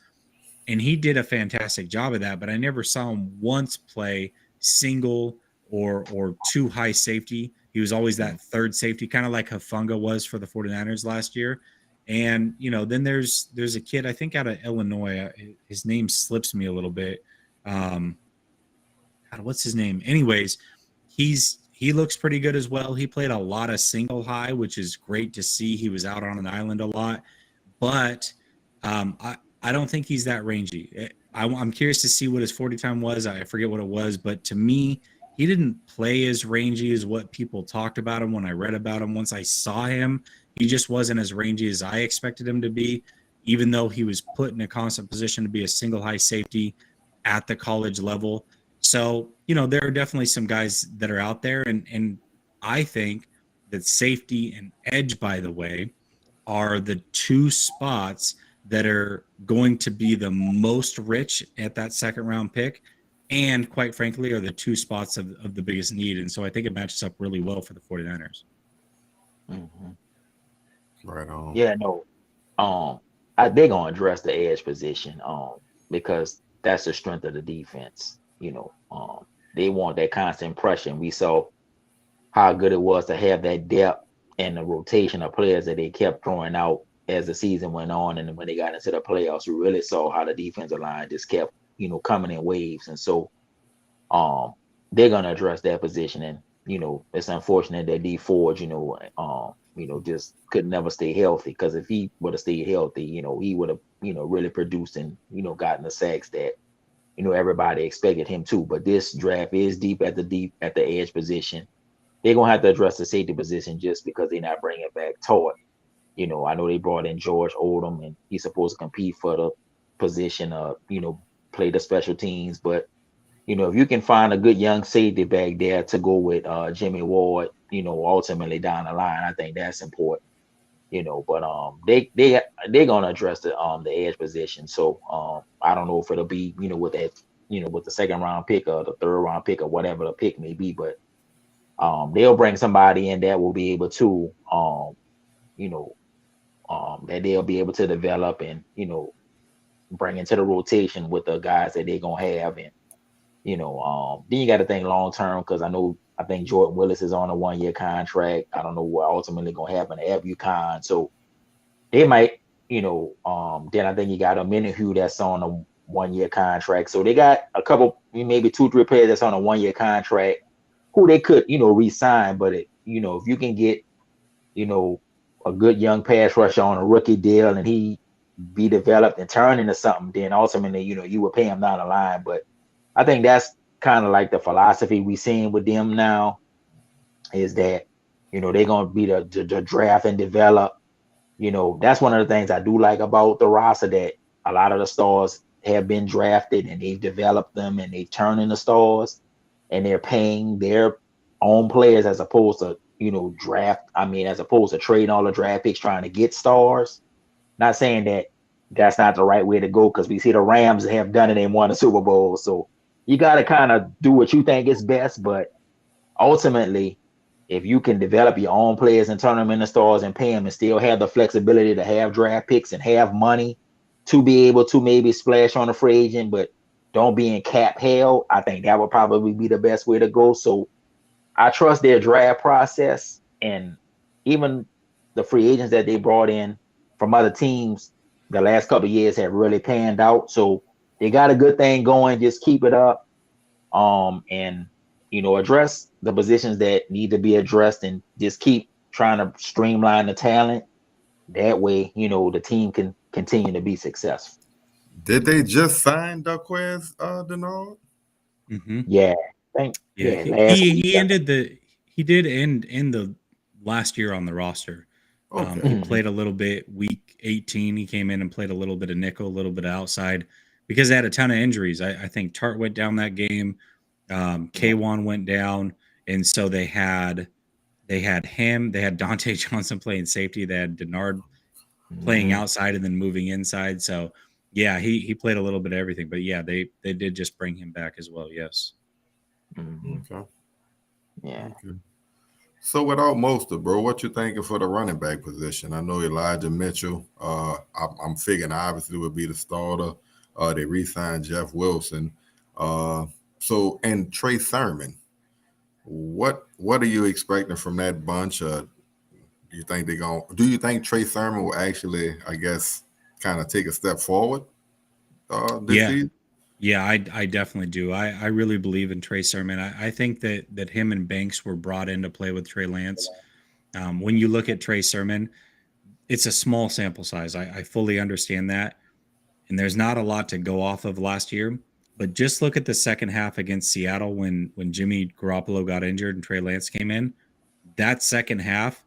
And he did a fantastic job of that, but I never saw him once play single or too high safety. He was always that third safety, kind of like Hufanga was for the 49ers last year. And, then there's a kid, I think out of Illinois, his name slips me a little bit. God, what's his name? Anyways, he looks pretty good as well. He played a lot of single high, which is great to see. He was out on an island a lot, but I don't think he's that rangy. I'm curious to see what his 40 time was. I forget what it was, but to me, he didn't play as rangy as what people talked about him when I read about him. Once I saw him, He just wasn't as rangy as I expected him to be, even though he was put in a constant position to be a single high safety at the college level. So, there are definitely some guys that are out there. And I think that safety and edge, by the way, are the two spots that are going to be the most rich at that second round pick. And quite frankly, are the two spots of the biggest need. And so I think it matches up really well for the 49ers. Mm-hmm. Right on. Yeah, no. They're gonna address the edge position, because that's the strength of the defense. They want that constant pressure. We saw how good it was to have that depth and the rotation of players that they kept throwing out as the season went on, and when they got into the playoffs, we really saw how the defensive line just kept, coming in waves. And so, they're gonna address that position. And it's unfortunate that D Ford, just could never stay healthy. Because if he would have stayed healthy, he would have, really produced and gotten the sacks that everybody expected him to. But this draft is deep at the edge position. They're gonna have to address the safety position just because they're not bringing back Todd. I know they brought in George Odom, and he's supposed to compete for the position of play the special teams. But if you can find a good young safety back there to go with Jimmy Ward, ultimately down the line, I think that's important. But they're gonna address the edge position. So I don't know if it'll be with that with the second round pick or the third round pick or whatever the pick may be, but they'll bring somebody in that will be able to that they'll be able to develop and bring into the rotation with the guys that they're gonna have. And then you got to think long term, because I think Jordan Willis is on a 1-year contract. I don't know what ultimately gonna happen to Aiyuk. So they might, then I think you got a Minihue that's on a 1-year contract. So they got a couple, maybe 2-3 players that's on a 1-year contract who they could, re-sign. But if you can get, a good young pass rusher on a rookie deal and he be developed and turn into something, then ultimately, you would pay him down the line. But I think that's kind of like the philosophy we seeing with them now, is that, they're going to be the draft and develop. That's one of the things I do like about the roster, that a lot of the stars have been drafted and they've developed them and they turn into stars, and they're paying their own players as opposed to, as opposed to trading all the draft picks trying to get stars. Not saying that that's not the right way to go, because we see the Rams have done it and won a Super Bowl. So you got to kind of do what you think is best. But ultimately, if you can develop your own players and turn them into stars and pay them, and still have the flexibility to have draft picks and have money to be able to maybe splash on a free agent, but don't be in cap hell, I think that would probably be the best way to go. So I trust their draft process, and even the free agents that they brought in from other teams the last couple of years have really panned out. So they got a good thing going. Just keep it up, and address the positions that need to be addressed, and just keep trying to streamline the talent. That way, the team can continue to be successful. Did they just sign Duquez Denard? Mm-hmm. Yeah, Yeah, last week. he did end the last year on the roster. Okay. He played a little bit week 18. He came in and played a little bit of nickel, a little bit of outside, because they had a ton of injuries. I think Tart went down that game. K1 went down, and so they had him. They had Dante Johnson playing safety. They had Denard playing outside and then moving inside. So yeah, he played a little bit of everything. But yeah, they did just bring him back as well. Yes. Okay. Yeah. Okay. So without Mostert, bro, what you thinking for the running back position? I know Elijah Mitchell. I'm figuring obviously would be the starter. They re-signed Jeff Wilson. And Trey Sermon. What are you expecting from that bunch? Do you think Trey Sermon will actually, I guess, kind of take a step forward this season? Yeah, I definitely do. I really believe in Trey Sermon. I think that him and Banks were brought in to play with Trey Lance. When you look at Trey Sermon, it's a small sample size. I fully understand that. And there's not a lot to go off of last year. But just look at the second half against Seattle when Jimmy Garoppolo got injured and Trey Lance came in. That second half,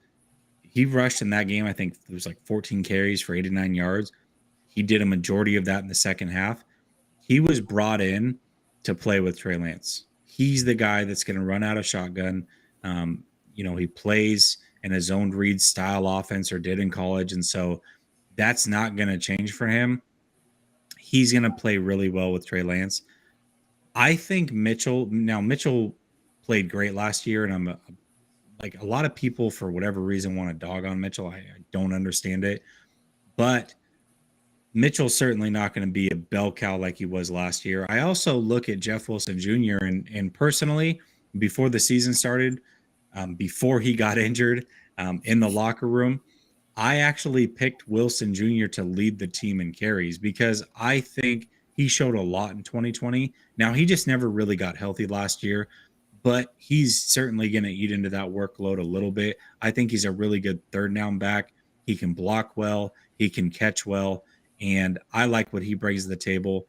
He rushed in that game. I think it was like 14 carries for 89 yards. He did a majority of that in the second half. He was brought in to play with Trey Lance. He's the guy that's going to run out of shotgun. He plays in a zoned read style offense, or did in college. And so that's not going to change for him. He's going to play really well with Trey Lance. I think Mitchell played great last year, and I'm like, a lot of people for whatever reason want to dog on Mitchell. I don't understand it, but Mitchell's certainly not going to be a bell cow like he was last year. I also look at Jeff Wilson Jr. and personally, before the season started, before he got injured, in the locker room, I actually picked Wilson Jr. to lead the team in carries because I think he showed a lot in 2020. Now, he just never really got healthy last year, but he's certainly going to eat into that workload a little bit. I think he's a really good third down back. He can block well, he can catch well, and I like what he brings to the table.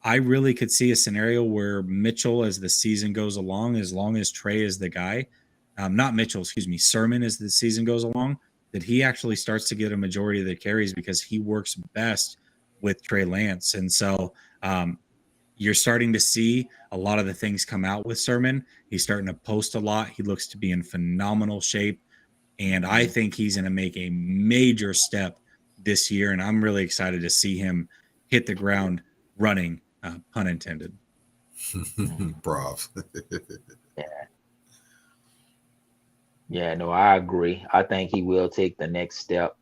I really could see a scenario where Mitchell, as the season goes along, as long as Trey is the guy, not Mitchell, excuse me, Sermon, as the season goes along, that he actually starts to get a majority of the carries because he works best with Trey Lance. And so you're starting to see a lot of the things come out with Sermon. He's starting to post a lot. He looks to be in phenomenal shape. And I think he's going to make a major step this year. And I'm really excited to see him hit the ground running, pun intended. Prof. Yeah, no, I agree. I think he will take the next step.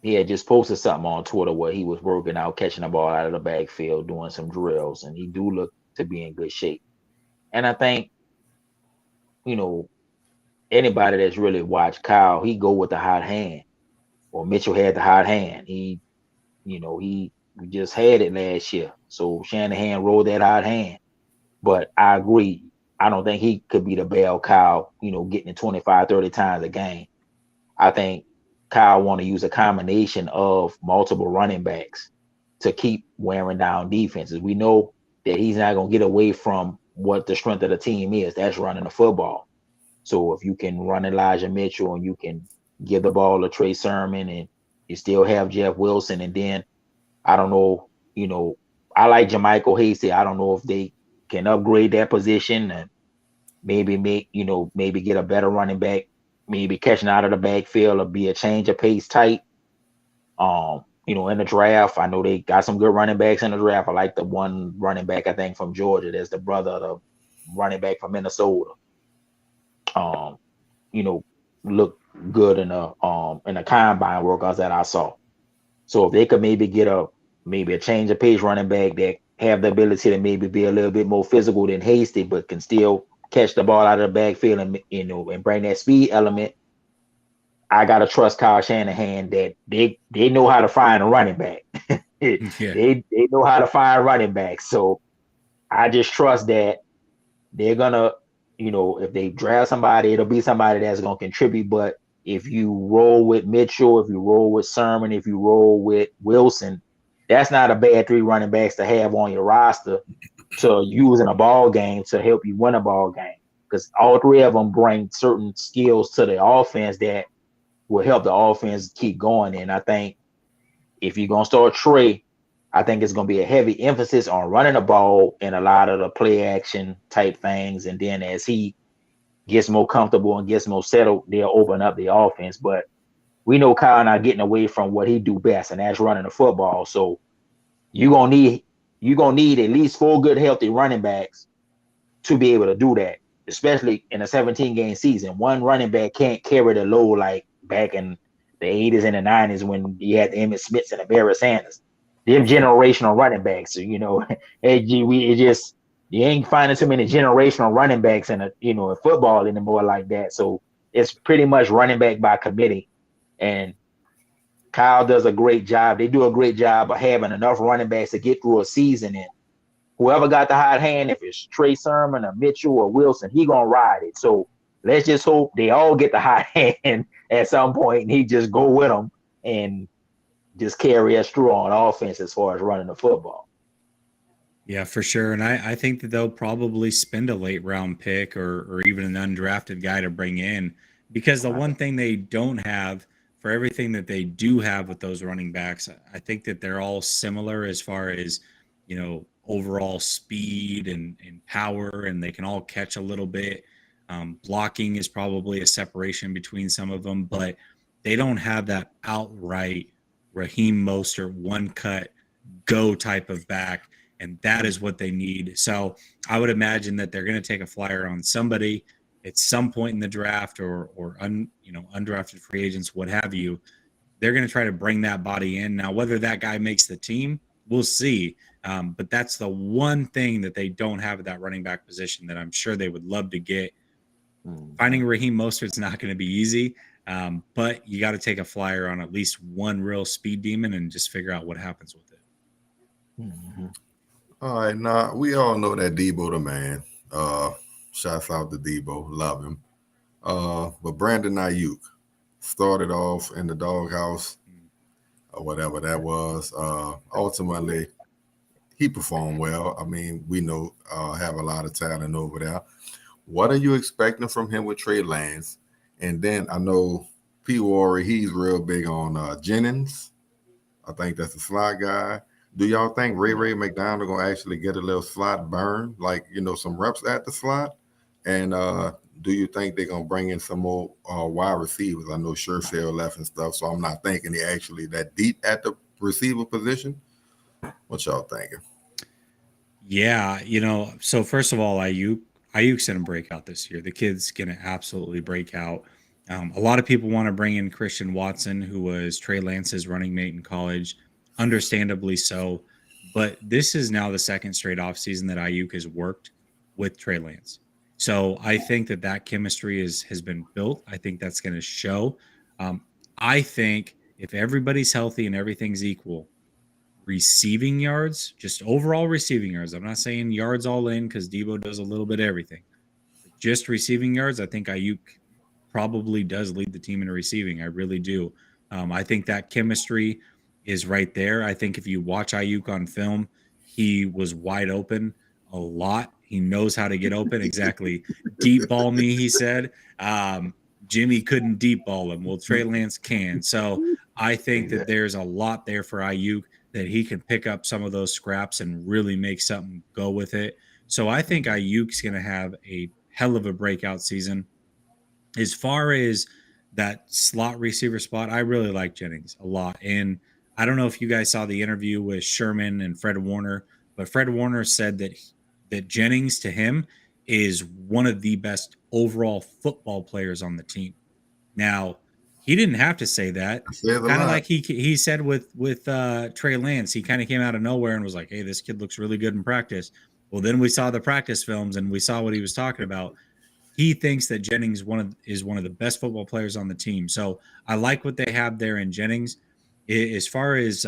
He had just posted something on Twitter where he was working out, catching the ball out of the backfield, doing some drills, and he do look to be in good shape. And I think, anybody that's really watched Kyle, he go with the hot hand. Or Mitchell had the hot hand. He just had it last year. So Shanahan rolled that hot hand. But I agree. I don't think he could be the bell cow, getting it 25, 30 times a game. I think Kyle want to use a combination of multiple running backs to keep wearing down defenses. We know that he's not going to get away from what the strength of the team is. That's running the football. So if you can run Elijah Mitchell and you can give the ball to Trey Sermon and you still have Jeff Wilson, and then I don't know, I like Jermichael Hasty. I don't know if they can upgrade that position and maybe maybe get a better running back, maybe catching out of the backfield or be a change of pace type. In the draft, I know they got some good running backs in the draft. I like the one running back, I think, from Georgia. That's the brother of the running back from Minnesota. Look good in the combine workouts that I saw. So if they could maybe get a change of pace running back that have the ability to maybe be a little bit more physical than Hasty, but can still catch the ball out of the backfield and bring that speed element, I gotta trust Kyle Shanahan that they know how to find a running back. They know how to find running backs. So I just trust that they're gonna, if they draft somebody, it'll be somebody that's gonna contribute. But if you roll with Mitchell, if you roll with Sermon, if you roll with Wilson, that's not a bad 3 running backs to have on your roster to use in a ball game to help you win a ball game. Because all 3 of them bring certain skills to the offense that will help the offense keep going. And I think if you're going to start Trey, I think it's going to be a heavy emphasis on running the ball and a lot of the play action type things. And then as he gets more comfortable and gets more settled, they'll open up the offense. But we know Kyle not getting away from what he do best, and that's running the football. So you're gonna need at least 4 good, healthy running backs to be able to do that, especially in a 17-game season. One running back can't carry the load like back in the 80s and the 90s when you had the Emmitt Smiths and the Barry Sanders. They're generational running backs. So, you ain't finding too many generational running backs in football anymore like that. So it's pretty much running back by committee. And Kyle does a great job. They do a great job of having enough running backs to get through a season. And whoever got the hot hand, if it's Trey Sermon or Mitchell or Wilson, he gonna ride it. So let's just hope they all get the hot hand at some point, and he just go with them and just carry us through on offense as far as running the football. Yeah, for sure. And I think that they'll probably spend a late round pick or even an undrafted guy to bring in because the one thing they don't have for everything that they do have with those running backs, I think that they're all similar as far as, overall speed and power, and they can all catch a little bit. Blocking is probably a separation between some of them, but they don't have that outright Raheem Mostert one cut go type of back, and that is what they need. So I would imagine that they're going to take a flyer on somebody at some point in the draft, or undrafted free agents, what have you. They're going to try to bring that body in. Now, whether that guy makes the team, we'll see. But that's the one thing that they don't have at that running back position that I'm sure they would love to get. Finding Raheem Mostert's not going to be easy, but you got to take a flyer on at least one real speed demon and just figure out what happens with it. All right, now we all know that Debo the man. Shouts out to Debo, love him. But Brandon Aiyuk started off in the doghouse or whatever that was. Ultimately, he performed well. I mean, we know have a lot of talent over there. What are you expecting from him with Trey Lance? And then I know P. Warry, he's real big on Jennings. I think that's the slot guy. Do y'all think Ray McDonald gonna actually get a little slot burn, like some reps at the slot? And do you think they're gonna bring in some more wide receivers? I know Sherfield left and stuff, so I'm not thinking they actually that deep at the receiver position. What y'all thinking? Yeah, so first of all, Aiyuk's gonna break out this year. The kid's gonna absolutely break out. A lot of people want to bring in Christian Watson, who was Trey Lance's running mate in college, understandably so. But this is now the second straight offseason that Aiyuk has worked with Trey Lance. So I think that chemistry has been built. I think that's going to show. I think if everybody's healthy and everything's equal, receiving yards, just overall receiving yards. I'm not saying yards all in because Debo does a little bit of everything. Just receiving yards, I think Aiyuk probably does lead the team in receiving. I really do. I think that chemistry is right there. I think if you watch Aiyuk on film, he was wide open a lot. He knows how to get open. Exactly. Deep ball me, he said. Jimmy couldn't deep ball him. Well, Trey Lance can. So I think that there's a lot there for Aiyuk, that he can pick up some of those scraps and really make something go with it. So I think Aiyuk's going to have a hell of a breakout season. As far as that slot receiver spot, I really like Jennings a lot. And I don't know if you guys saw the interview with Sherman and Fred Warner, but Fred Warner said that Jennings to him is one of the best overall football players on the team. Now, he didn't have to say that. Kind of like he said with Trey Lance. He kind of came out of nowhere and was like, hey, this kid looks really good in practice. Well, then we saw the practice films and we saw what he was talking about. He thinks that Jennings is one of the best football players on the team. So I like what they have there in Jennings. As far as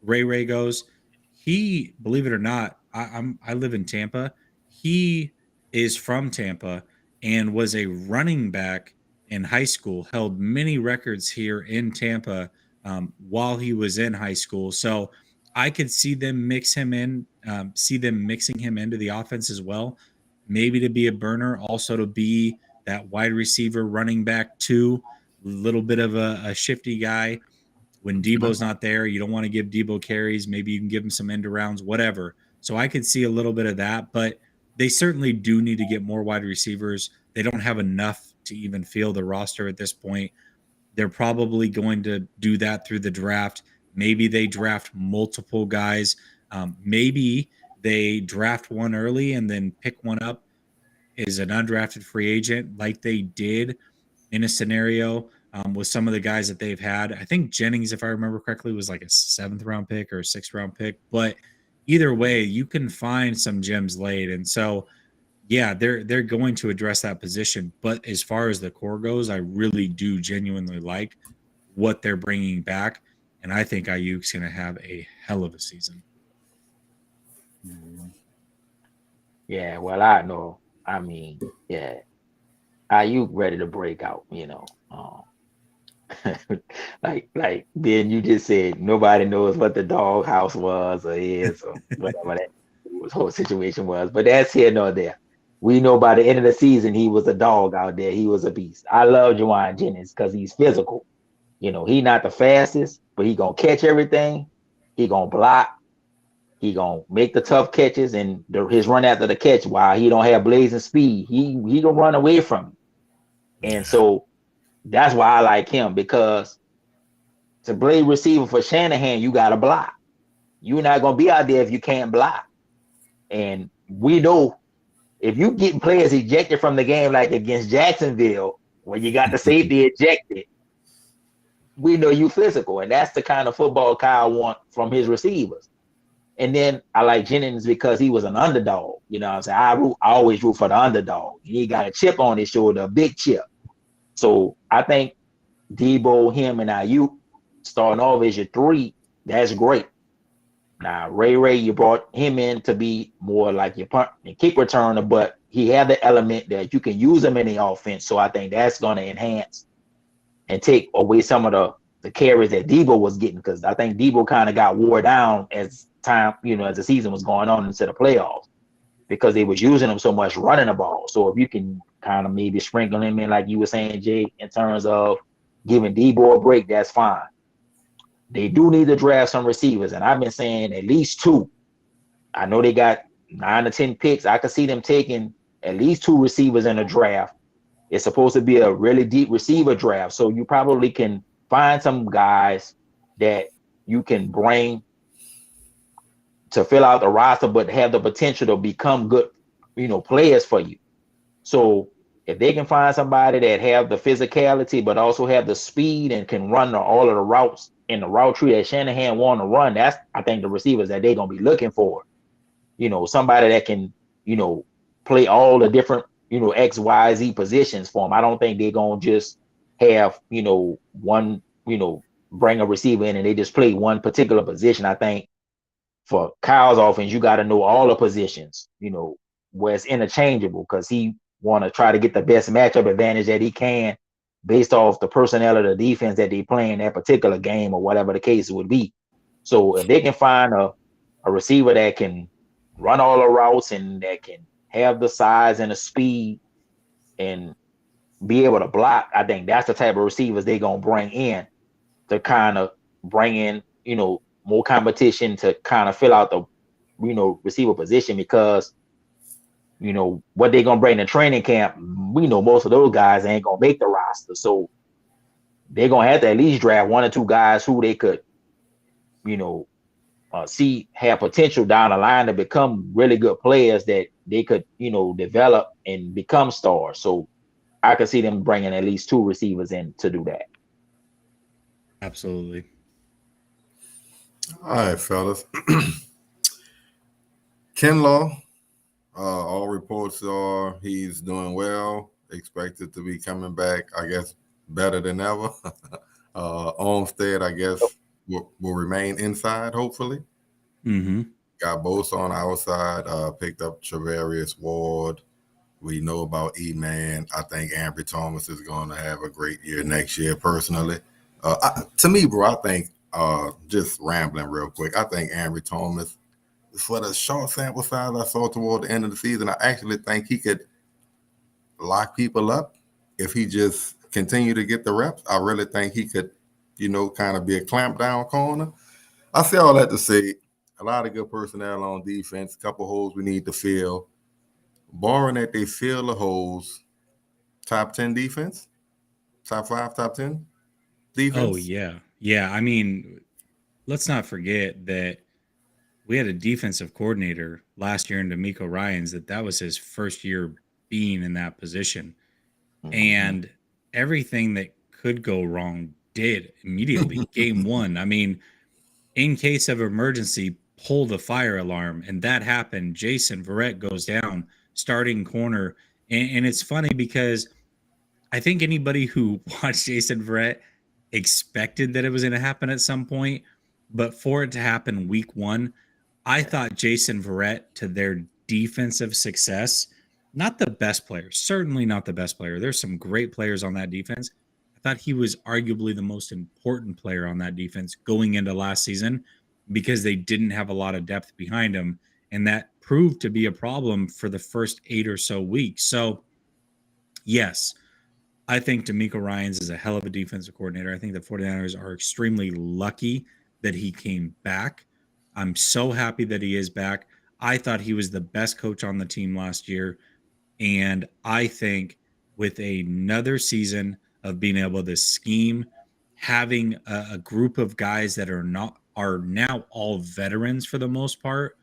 Ray goes, he, believe it or not, I live in Tampa. He is from Tampa and was a running back in high school, held many records here in Tampa while he was in high school. So I could see them mixing him into the offense as well. Maybe to be a burner, also to be that wide receiver running back too, a little bit of a shifty guy. When Debo's not there, you don't want to give Debo carries. Maybe you can give him some end arounds, whatever. So I could see a little bit of that, but they certainly do need to get more wide receivers. They don't have enough to even field the roster at this point. They're probably going to do that through the draft. Maybe they draft multiple guys. Maybe they draft one early and then pick one up as an undrafted free agent like they did in a scenario with some of the guys that they've had. I think Jennings, if I remember correctly, was like a 7th round pick or a 6th round pick. But either way, you can find some gems late. And so, yeah, they're going to address that position. But as far as the core goes, I really do genuinely like what they're bringing back. And I think Aiyuk's going to have a hell of a season. Yeah, well, I know. I mean, yeah, Aiyuk ready to break out, like Ben, you just said nobody knows what the doghouse was or is or whatever that whole situation was, but that's here nor there. we know by the end of the season he was a dog out there. He was a beast. I love Jawan Jennings because he's physical. He not the fastest, but he gonna catch everything. He gonna block. He gonna make the tough catches and his run after the catch. While he don't have blazing speed, he gonna run away from you. And so that's why I like him, because to play receiver for Shanahan, you gotta block. You're not gonna be out there if you can't block. And we know if you getting players ejected from the game, like against Jacksonville, when you got the safety ejected, we know you physical, and that's the kind of football Kyle want from his receivers. And then I like Jennings because he was an underdog. You know what I'm saying? I always root for the underdog. He got a chip on his shoulder, a big chip. So I think Debo, him, and Aiyuk starting off as your three, that's great. Now, Ray, you brought him in to be more like your punt and kick returner, but he had the element that you can use him in the offense. So I think that's going to enhance and take away some of the carries that Debo was getting, because I think Debo kind of got wore down as time, as the season was going on into the playoffs, because they was using him so much running the ball. So if you can kind of maybe sprinkle him in, like you were saying, Jay, in terms of giving Debo a break, that's fine. They do need to draft some receivers, and I've been saying at least two. I know they got 9 to 10 picks. I could see them taking at least 2 receivers in a draft. It's supposed to be a really deep receiver draft, so you probably can find some guys that you can bring to fill out the roster, but have the potential to become good, players for you. So if they can find somebody that have the physicality, but also have the speed and can run all of the routes in the route tree that Shanahan want to run, that's, I think, the receivers that they're going to be looking for. Somebody that can, play all the different, X, Y, Z positions for them. I don't think they're going to just have, one, bring a receiver in and they just play one particular position. I think for Kyle's offense, you got to know all the positions, where it's interchangeable, because he want to try to get the best matchup advantage that he can based off the personnel of the defense that they play in that particular game, or whatever the case would be. So if they can find a receiver that can run all the routes and that can have the size and the speed and be able to block, I think that's the type of receivers they're going to bring in to kind of bring in, more competition to kind of fill out the, receiver position, because what they're going to bring in training camp, we know most of those guys ain't going to make the roster. So they're going to have to at least draft 1 or 2 guys who they could, see have potential down the line to become really good players that they could, develop and become stars. So I could see them bringing at least 2 receivers in to do that. Absolutely. All right, fellas. Kinlaw, all reports are he's doing well, expected to be coming back, I guess, better than ever. Olmstead, I guess, will remain inside, hopefully. Mm-hmm. Got Bosa on our side, picked up Travarius Ward. We know about E-Man. I think Ambry Thomas is going to have a great year next year, personally. To me, bro, I think, just rambling real quick, I think Ambry Thomas, for the short sample size I saw toward the end of the season, I actually think he could lock people up if he just continue to get the reps. I really think he could, kind of be a clamp down corner. I say all that to say a lot of good personnel on defense, a couple holes we need to fill. Barring that they fill the holes, top 10 defense, top 5, top 10 defense. Oh, yeah. Yeah. I mean, let's not forget that we had a defensive coordinator last year in D'Amico Ryans that was his first year being in that position. Mm-hmm. And everything that could go wrong did immediately. Game 1. I mean, in case of emergency, pull the fire alarm. And that happened. Jason Verrett goes down, starting corner. And it's funny because I think anybody who watched Jason Verrett expected that it was going to happen at some point. But for it to happen week 1, I thought Jason Verrett, to their defensive success, not the best player, certainly not the best player. There's some great players on that defense. I thought he was arguably the most important player on that defense going into last season, because they didn't have a lot of depth behind him. And that proved to be a problem for the first 8 or so weeks. So, yes, I think DeMeco Ryans is a hell of a defensive coordinator. I think the 49ers are extremely lucky that he came back. I'm so happy that he is back. I thought he was the best coach on the team last year. And I think with another season of being able to scheme, having a group of guys that are now all veterans for the most part,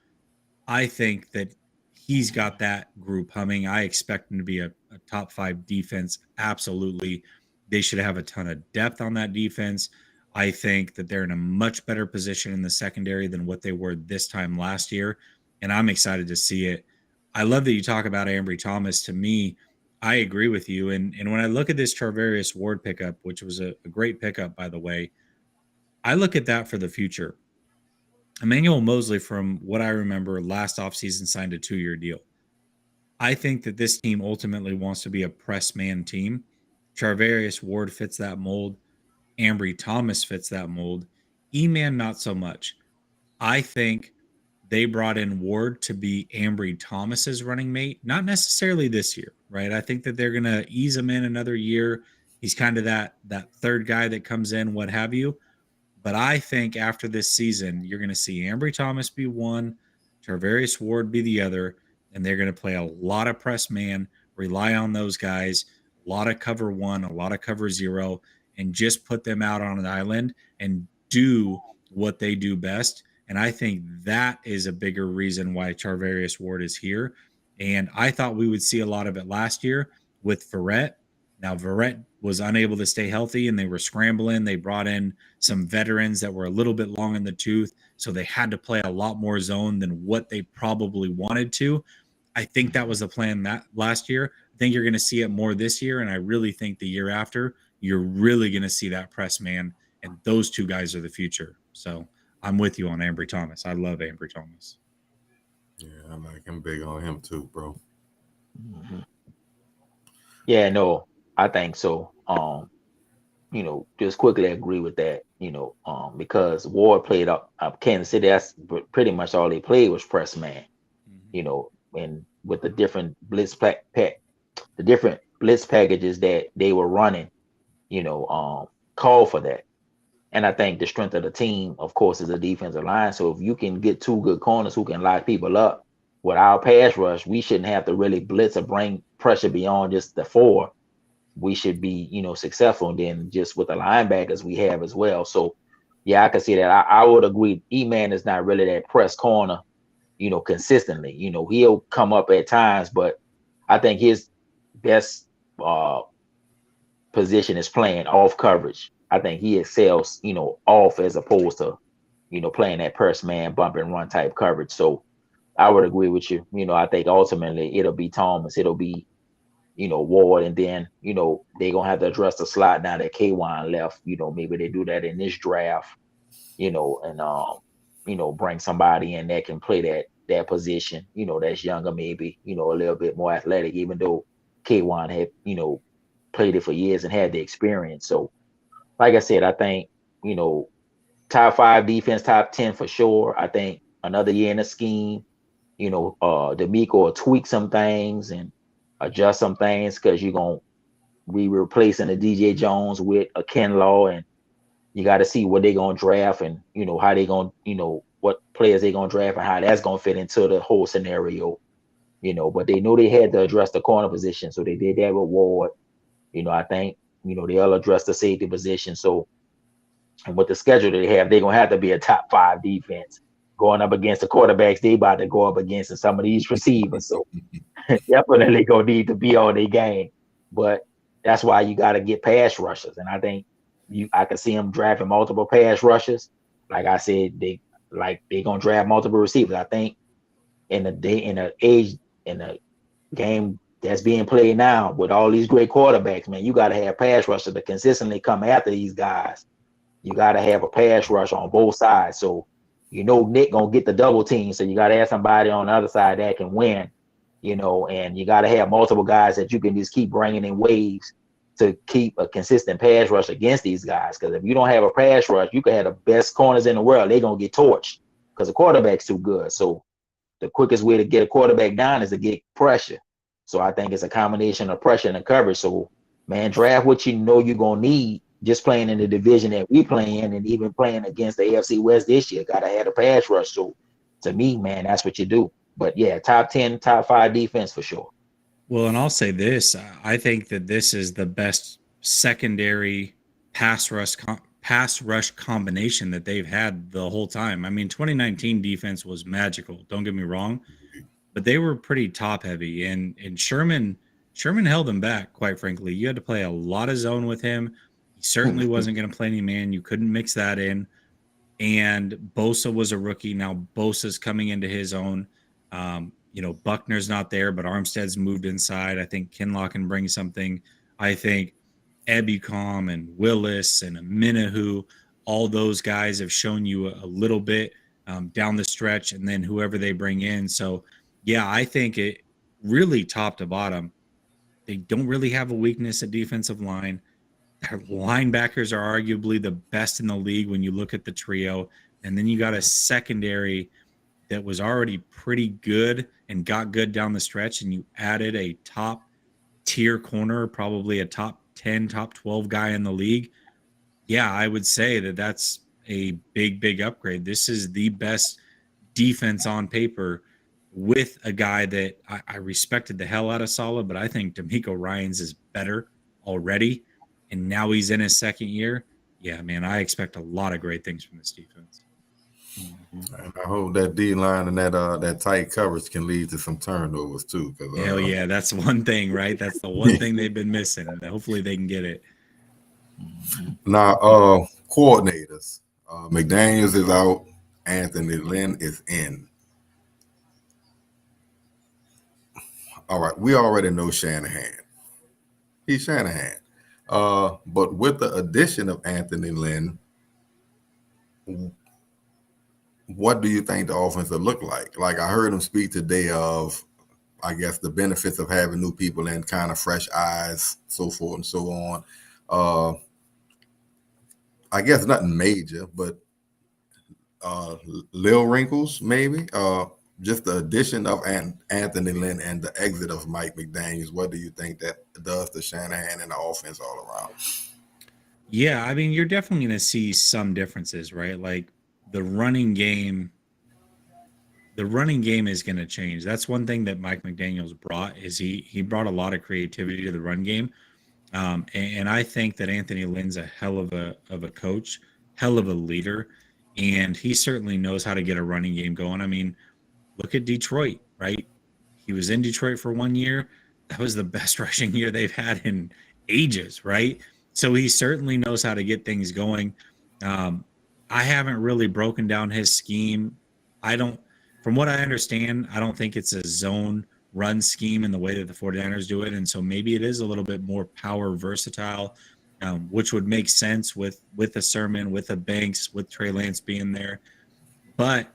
I think that he's got that group humming. I expect him to be a top 5 defense. Absolutely. They should have a ton of depth on that defense. I think that they're in a much better position in the secondary than what they were this time last year. And I'm excited to see it. I love that you talk about Ambry Thomas. To me, I agree with you. And when I look at this Charvarius Ward pickup, which was a great pickup, by the way, I look at that for the future. Emmanuel Mosley, from what I remember, last offseason signed a 2-year deal. I think that this team ultimately wants to be a press man team. Charvarius Ward fits that mold. Ambry Thomas fits that mold. E-Man, not so much. I think they brought in Ward to be Ambry Thomas's running mate, not necessarily this year, right? I think that they're going to ease him in another year. He's kind of that third guy that comes in, what have you. But I think after this season, you're going to see Ambry Thomas be one, Charvarius Ward be the other, and they're going to play a lot of press man, rely on those guys, a lot of cover 1, a lot of cover 0, and just put them out on an island and do what they do best. And I think that is a bigger reason why Charvarius Ward is here. And I thought we would see a lot of it last year with Verrett. Now, Verrett was unable to stay healthy, and they were scrambling. They brought in some veterans that were a little bit long in the tooth, so they had to play a lot more zone than what they probably wanted to. I think that was the plan that last year. I think you're going to see it more this year, and I really think the year after, you're really going to see that press man, and those two guys are the future. So I'm with you on Ambry Thomas. I love Ambry Thomas. Yeah, I'm big on him too, bro. Mm-hmm. Yeah, no, I think so. Just quickly agree with that, because Ward played up Kansas City. That's pretty much all they played was press man, and with the different the different blitz packages that they were running, call for that. And I think the strength of the team, of course, is the defensive line. So if you can get 2 good corners who can lock people up with our pass rush, we shouldn't have to really blitz or bring pressure beyond just the 4. We should be, successful. And then just with the linebackers we have as well. So, yeah, I can see that. I would agree. E-Man is not really that press corner, consistently. He'll come up at times, but I think his best position is playing off coverage. I think he excels, off as opposed to, playing that press man, bump and run type coverage. So I would agree with you. I think ultimately it'll be Thomas. It'll be, Ward, and then, they're going to have to address the slot now that K1 left. Maybe they do that in this draft, and, bring somebody in that can play that position, that's younger, maybe, a little bit more athletic, even though K1 had, played it for years and had the experience. So, like I said, I think, top 5 defense, top 10 for sure. I think another year in the scheme, DeMeco will tweak some things and adjust some things, because you're going to be replacing the DJ Jones with a Kinlaw, and you got to see what they're going to draft and, how they're going to, what players they're going to draft and how that's going to fit into the whole scenario, but they knew they had to address the corner position. So they did that with Ward. I think, they'll address the safety position. So, and with the schedule they have, they're going to have to be a top 5 defense going up against the quarterbacks they about to go up against and some of these receivers. So definitely going to need to be on their game. But that's why you got to get pass rushers. And I think I can see them drafting multiple pass rushers. Like I said, they're going to draft multiple receivers. I think in the game that's being played now with all these great quarterbacks, man, you got to have pass rushers to consistently come after these guys. You got to have a pass rush on both sides. So, Nick going to get the double team. So you got to have somebody on the other side that can win, and you got to have multiple guys that you can just keep bringing in waves to keep a consistent pass rush against these guys. Because if you don't have a pass rush, you can have the best corners in the world. They're going to get torched because the quarterback's too good. So the quickest way to get a quarterback down is to get pressure. So I think it's a combination of pressure and coverage. So man, draft what you know you're gonna need. Just playing in the division that we play in, and even playing against the AFC West this year, gotta have a pass rush. So to me, man, that's what you do. But yeah, top 10, top 5 defense for sure. Well, and I'll say this: I think that this is the best secondary pass rush combination that they've had the whole time. I mean, 2019 defense was magical. Don't get me wrong, but they were pretty top heavy, and Sherman held them back. Quite frankly, you had to play a lot of zone with him. He certainly wasn't going to play any man. You couldn't mix that in. And Bosa was a rookie. Now Bosa's coming into his own. Buckner's not there, but Armstead's moved inside. I think Kinlaw can bring something. I think Ebukam and Willis and Minahu, all those guys have shown you a little bit down the stretch, and then whoever they bring in. So, yeah, I think it really top to bottom. They don't really have a weakness at defensive line. Their linebackers are arguably the best in the league when you look at the trio. And then you got a secondary that was already pretty good and got good down the stretch, and you added a top tier corner, probably a top 10, top 12 guy in the league. Yeah, I would say that that's a big upgrade. This is the best defense on paper with a guy that I respected the hell out of Saleh, but I think D'Amico Ryans is better already, and now he's in his second year. Yeah, man, I expect a lot of great things from this defense. And I hope that D line and that tight coverage can lead to some turnovers too. Hell yeah, that's one thing, right? That's the one thing they've been missing. Hopefully they can get it. Now, coordinators. McDaniels is out. Anthony Lynn is in. All right, we already know Shanahan. He's Shanahan. But with the addition of Anthony Lynn, what do you think the offense will look like? Like I heard him speak today of, I guess, the benefits of having new people in, kind of fresh eyes, so forth and so on. I guess nothing major, but little wrinkles maybe. Just the addition of Anthony Lynn and the exit of Mike McDaniels. What do you think that does to Shanahan and the offense all around? Yeah, I mean, you're definitely going to see some differences, right? Like the running game is going to change. That's one thing that Mike McDaniels brought, is he brought a lot of creativity to the run game. And I think that Anthony Lynn's a hell of a coach, hell of a leader, and he certainly knows how to get a running game going. I mean, look at Detroit, right? He was in Detroit for 1 year. That was the best rushing year they've had in ages, right? So he certainly knows how to get things going. I haven't really broken down his scheme. From what I understand, I don't think it's a zone run scheme in the way that the 49ers do it. And so maybe it is a little bit more power versatile, which would make sense with a Sermon, with a Banks, with Trey Lance being there. But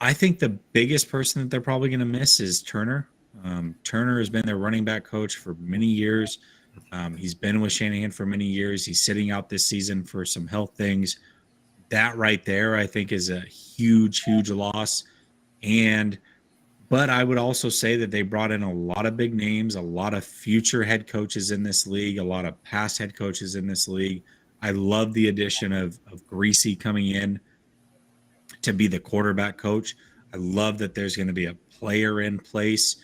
I think the biggest person that they're probably going to miss is Turner. Turner has been their running back coach for many years. He's been with Shanahan for many years. He's sitting out this season for some health things. That right there, I think, is a huge loss. But I would also say that they brought in a lot of big names, a lot of future head coaches in this league, a lot of past head coaches in this league. I love the addition of Greasy coming in to be the quarterback coach. I love that there's going to be a player in place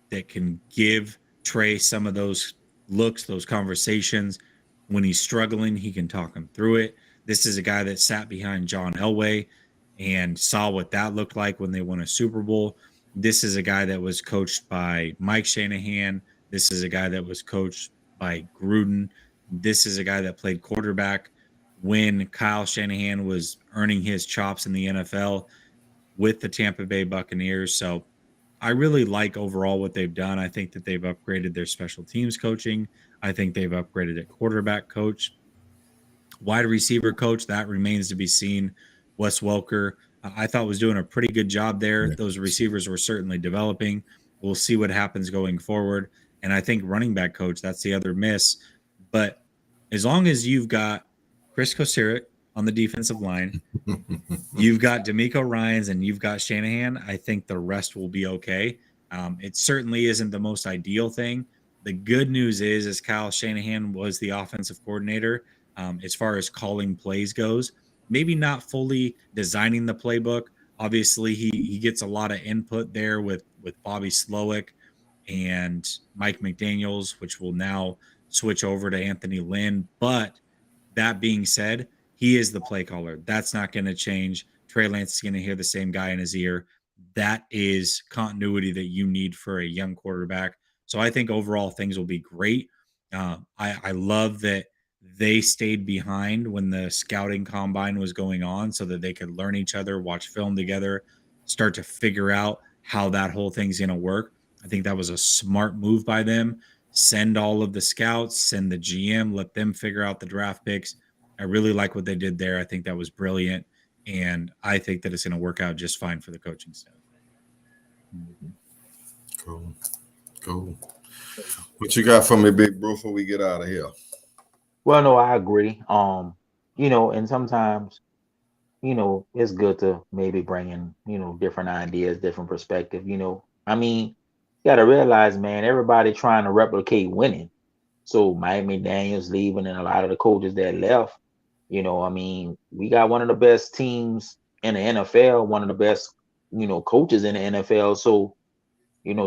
that can give Trey some of those looks, those conversations. When he's struggling, he can talk him through it. This is a guy that sat behind John Elway and saw what that looked like when they won a Super Bowl. This is a guy that was coached by Mike Shanahan. This is a guy that was coached by Gruden. This is a guy that played quarterback when Kyle Shanahan was earning his chops in the NFL with the Tampa Bay Buccaneers. So I really like overall what they've done. I think that they've upgraded their special teams coaching. I think they've upgraded a quarterback coach. Wide receiver coach, that remains to be seen. Wes Welker, I thought was doing a pretty good job there. Yeah. Those receivers were certainly developing. We'll see what happens going forward. And I think running back coach, that's the other miss. But as long as you've got Chris Kosirak, on the defensive line. You've got D'Amico Ryans and you've got Shanahan. I think the rest will be okay. It certainly isn't the most ideal thing. The good news is Kyle Shanahan was the offensive coordinator as far as calling plays goes. Maybe not fully designing the playbook. Obviously, he gets a lot of input there with Bobby Slowick and Mike McDaniels, which will now switch over to Anthony Lynn. But that being said, he is the play caller. That's not going to change. Trey Lance is going to hear the same guy in his ear. That is continuity that you need for a young quarterback. So I think overall things will be great. I love that they stayed behind when the scouting combine was going on so that they could learn each other, watch film together, start to figure out how that whole thing's going to work. I think that was a smart move by them. Send all of the scouts, send the GM, let them figure out the draft picks. I really like what they did there. I think that was brilliant. And I think that it's going to work out just fine for the coaching staff. Cool. What you got for me, big bro, before we get out of here? Well, no, I agree. And sometimes, it's good to maybe bring in, different ideas, different perspective. You got to realize, man, everybody trying to replicate winning. So Mike McDaniels leaving and a lot of the coaches that left, we got one of the best teams in the NFL, one of the best, coaches in the NFL. So,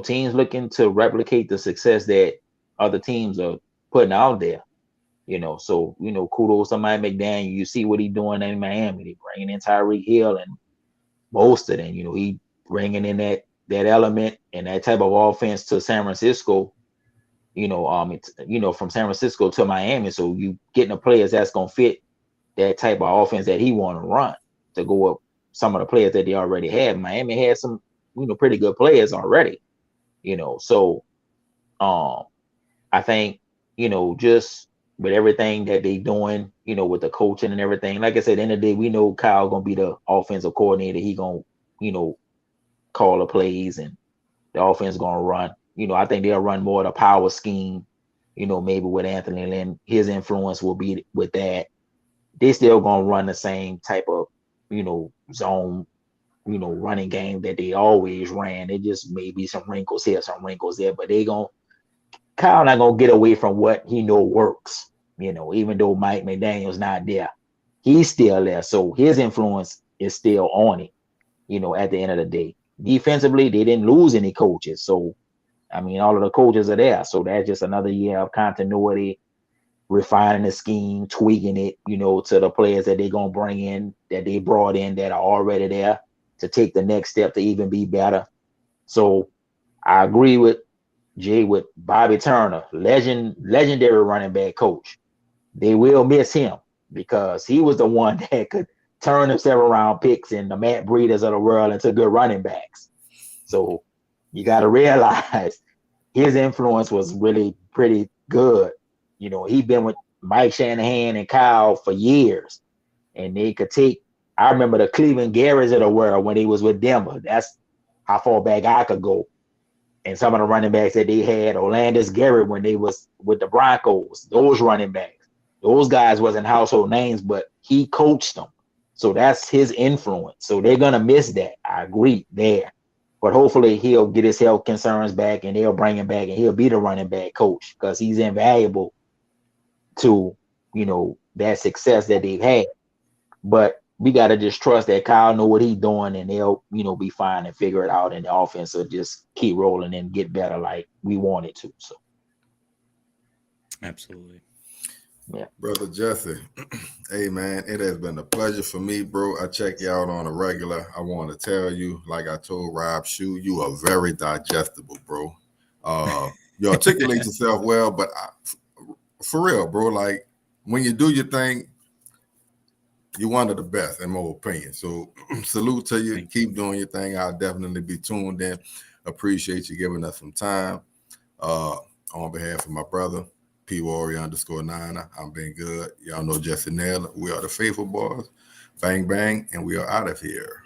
teams looking to replicate the success that other teams are putting out there. So kudos to Mike McDaniel. You see what he's doing in Miami. They bringing in Tyreek Hill and most of them. He bringing in that element and that type of offense to San Francisco. From San Francisco to Miami. So you getting the players that's gonna fit that type of offense that he want to run to go up some of the players that they already had. Miami had some pretty good players already. So I think just with everything that they doing, with the coaching and everything. Like I said, at the end of the day, we know Kyle gonna be the offensive coordinator. He gonna, call the plays and the offense gonna run. I think they'll run more of the power scheme, maybe with Anthony Lynn. His influence will be with that. They still gonna run the same type of, zone, running game that they always ran. It just may be some wrinkles here, some wrinkles there, but Kyle not gonna get away from what he know works. Even though Mike McDaniel's not there, he's still there. So his influence is still on it. At the end of the day, defensively they didn't lose any coaches. So all of the coaches are there. So that's just another year of continuity, refining the scheme, tweaking it, to the players that they're gonna bring in, that they brought in, that are already there to take the next step to even be better. So I agree with Jay with Bobby Turner, legendary running back coach. They will miss him because he was the one that could turn them 7-round picks and the Matt Breeders of the world into good running backs. So you got to realize his influence was really pretty good. He'd been with Mike Shanahan and Kyle for years, and they could take. I remember the Cleveland Garrett's of the world when he was with Denver. That's how far back I could go. And some of the running backs that they had, Orlandis Garrett when they was with the Broncos, those running backs, those guys wasn't household names, but he coached them. So that's his influence. So they're gonna miss that. I agree there. But hopefully he'll get his health concerns back and they'll bring him back and he'll be the running back coach because he's invaluable to, that success that they've had. But we got to just trust that Kyle know what he's doing and they'll, be fine and figure it out and the offense will just keep rolling and get better like we want it to. So. Absolutely. Yeah. Brother Jesse, hey, man, it has been a pleasure for me, bro. I check you out on a regular. I want to tell you, like I told Rob Shue, you are very digestible, bro. You articulate yourself well, but for real, bro, like when you do your thing, you're one of the best, in my opinion. So salute to you. Keep doing your thing. I'll definitely be tuned in. Appreciate you giving us some time. On behalf of my brother, P_Warrior_9, I'm being good. Y'all know Jessie Naylor. We are the Faithful Boys. Bang, bang, and we are out of here.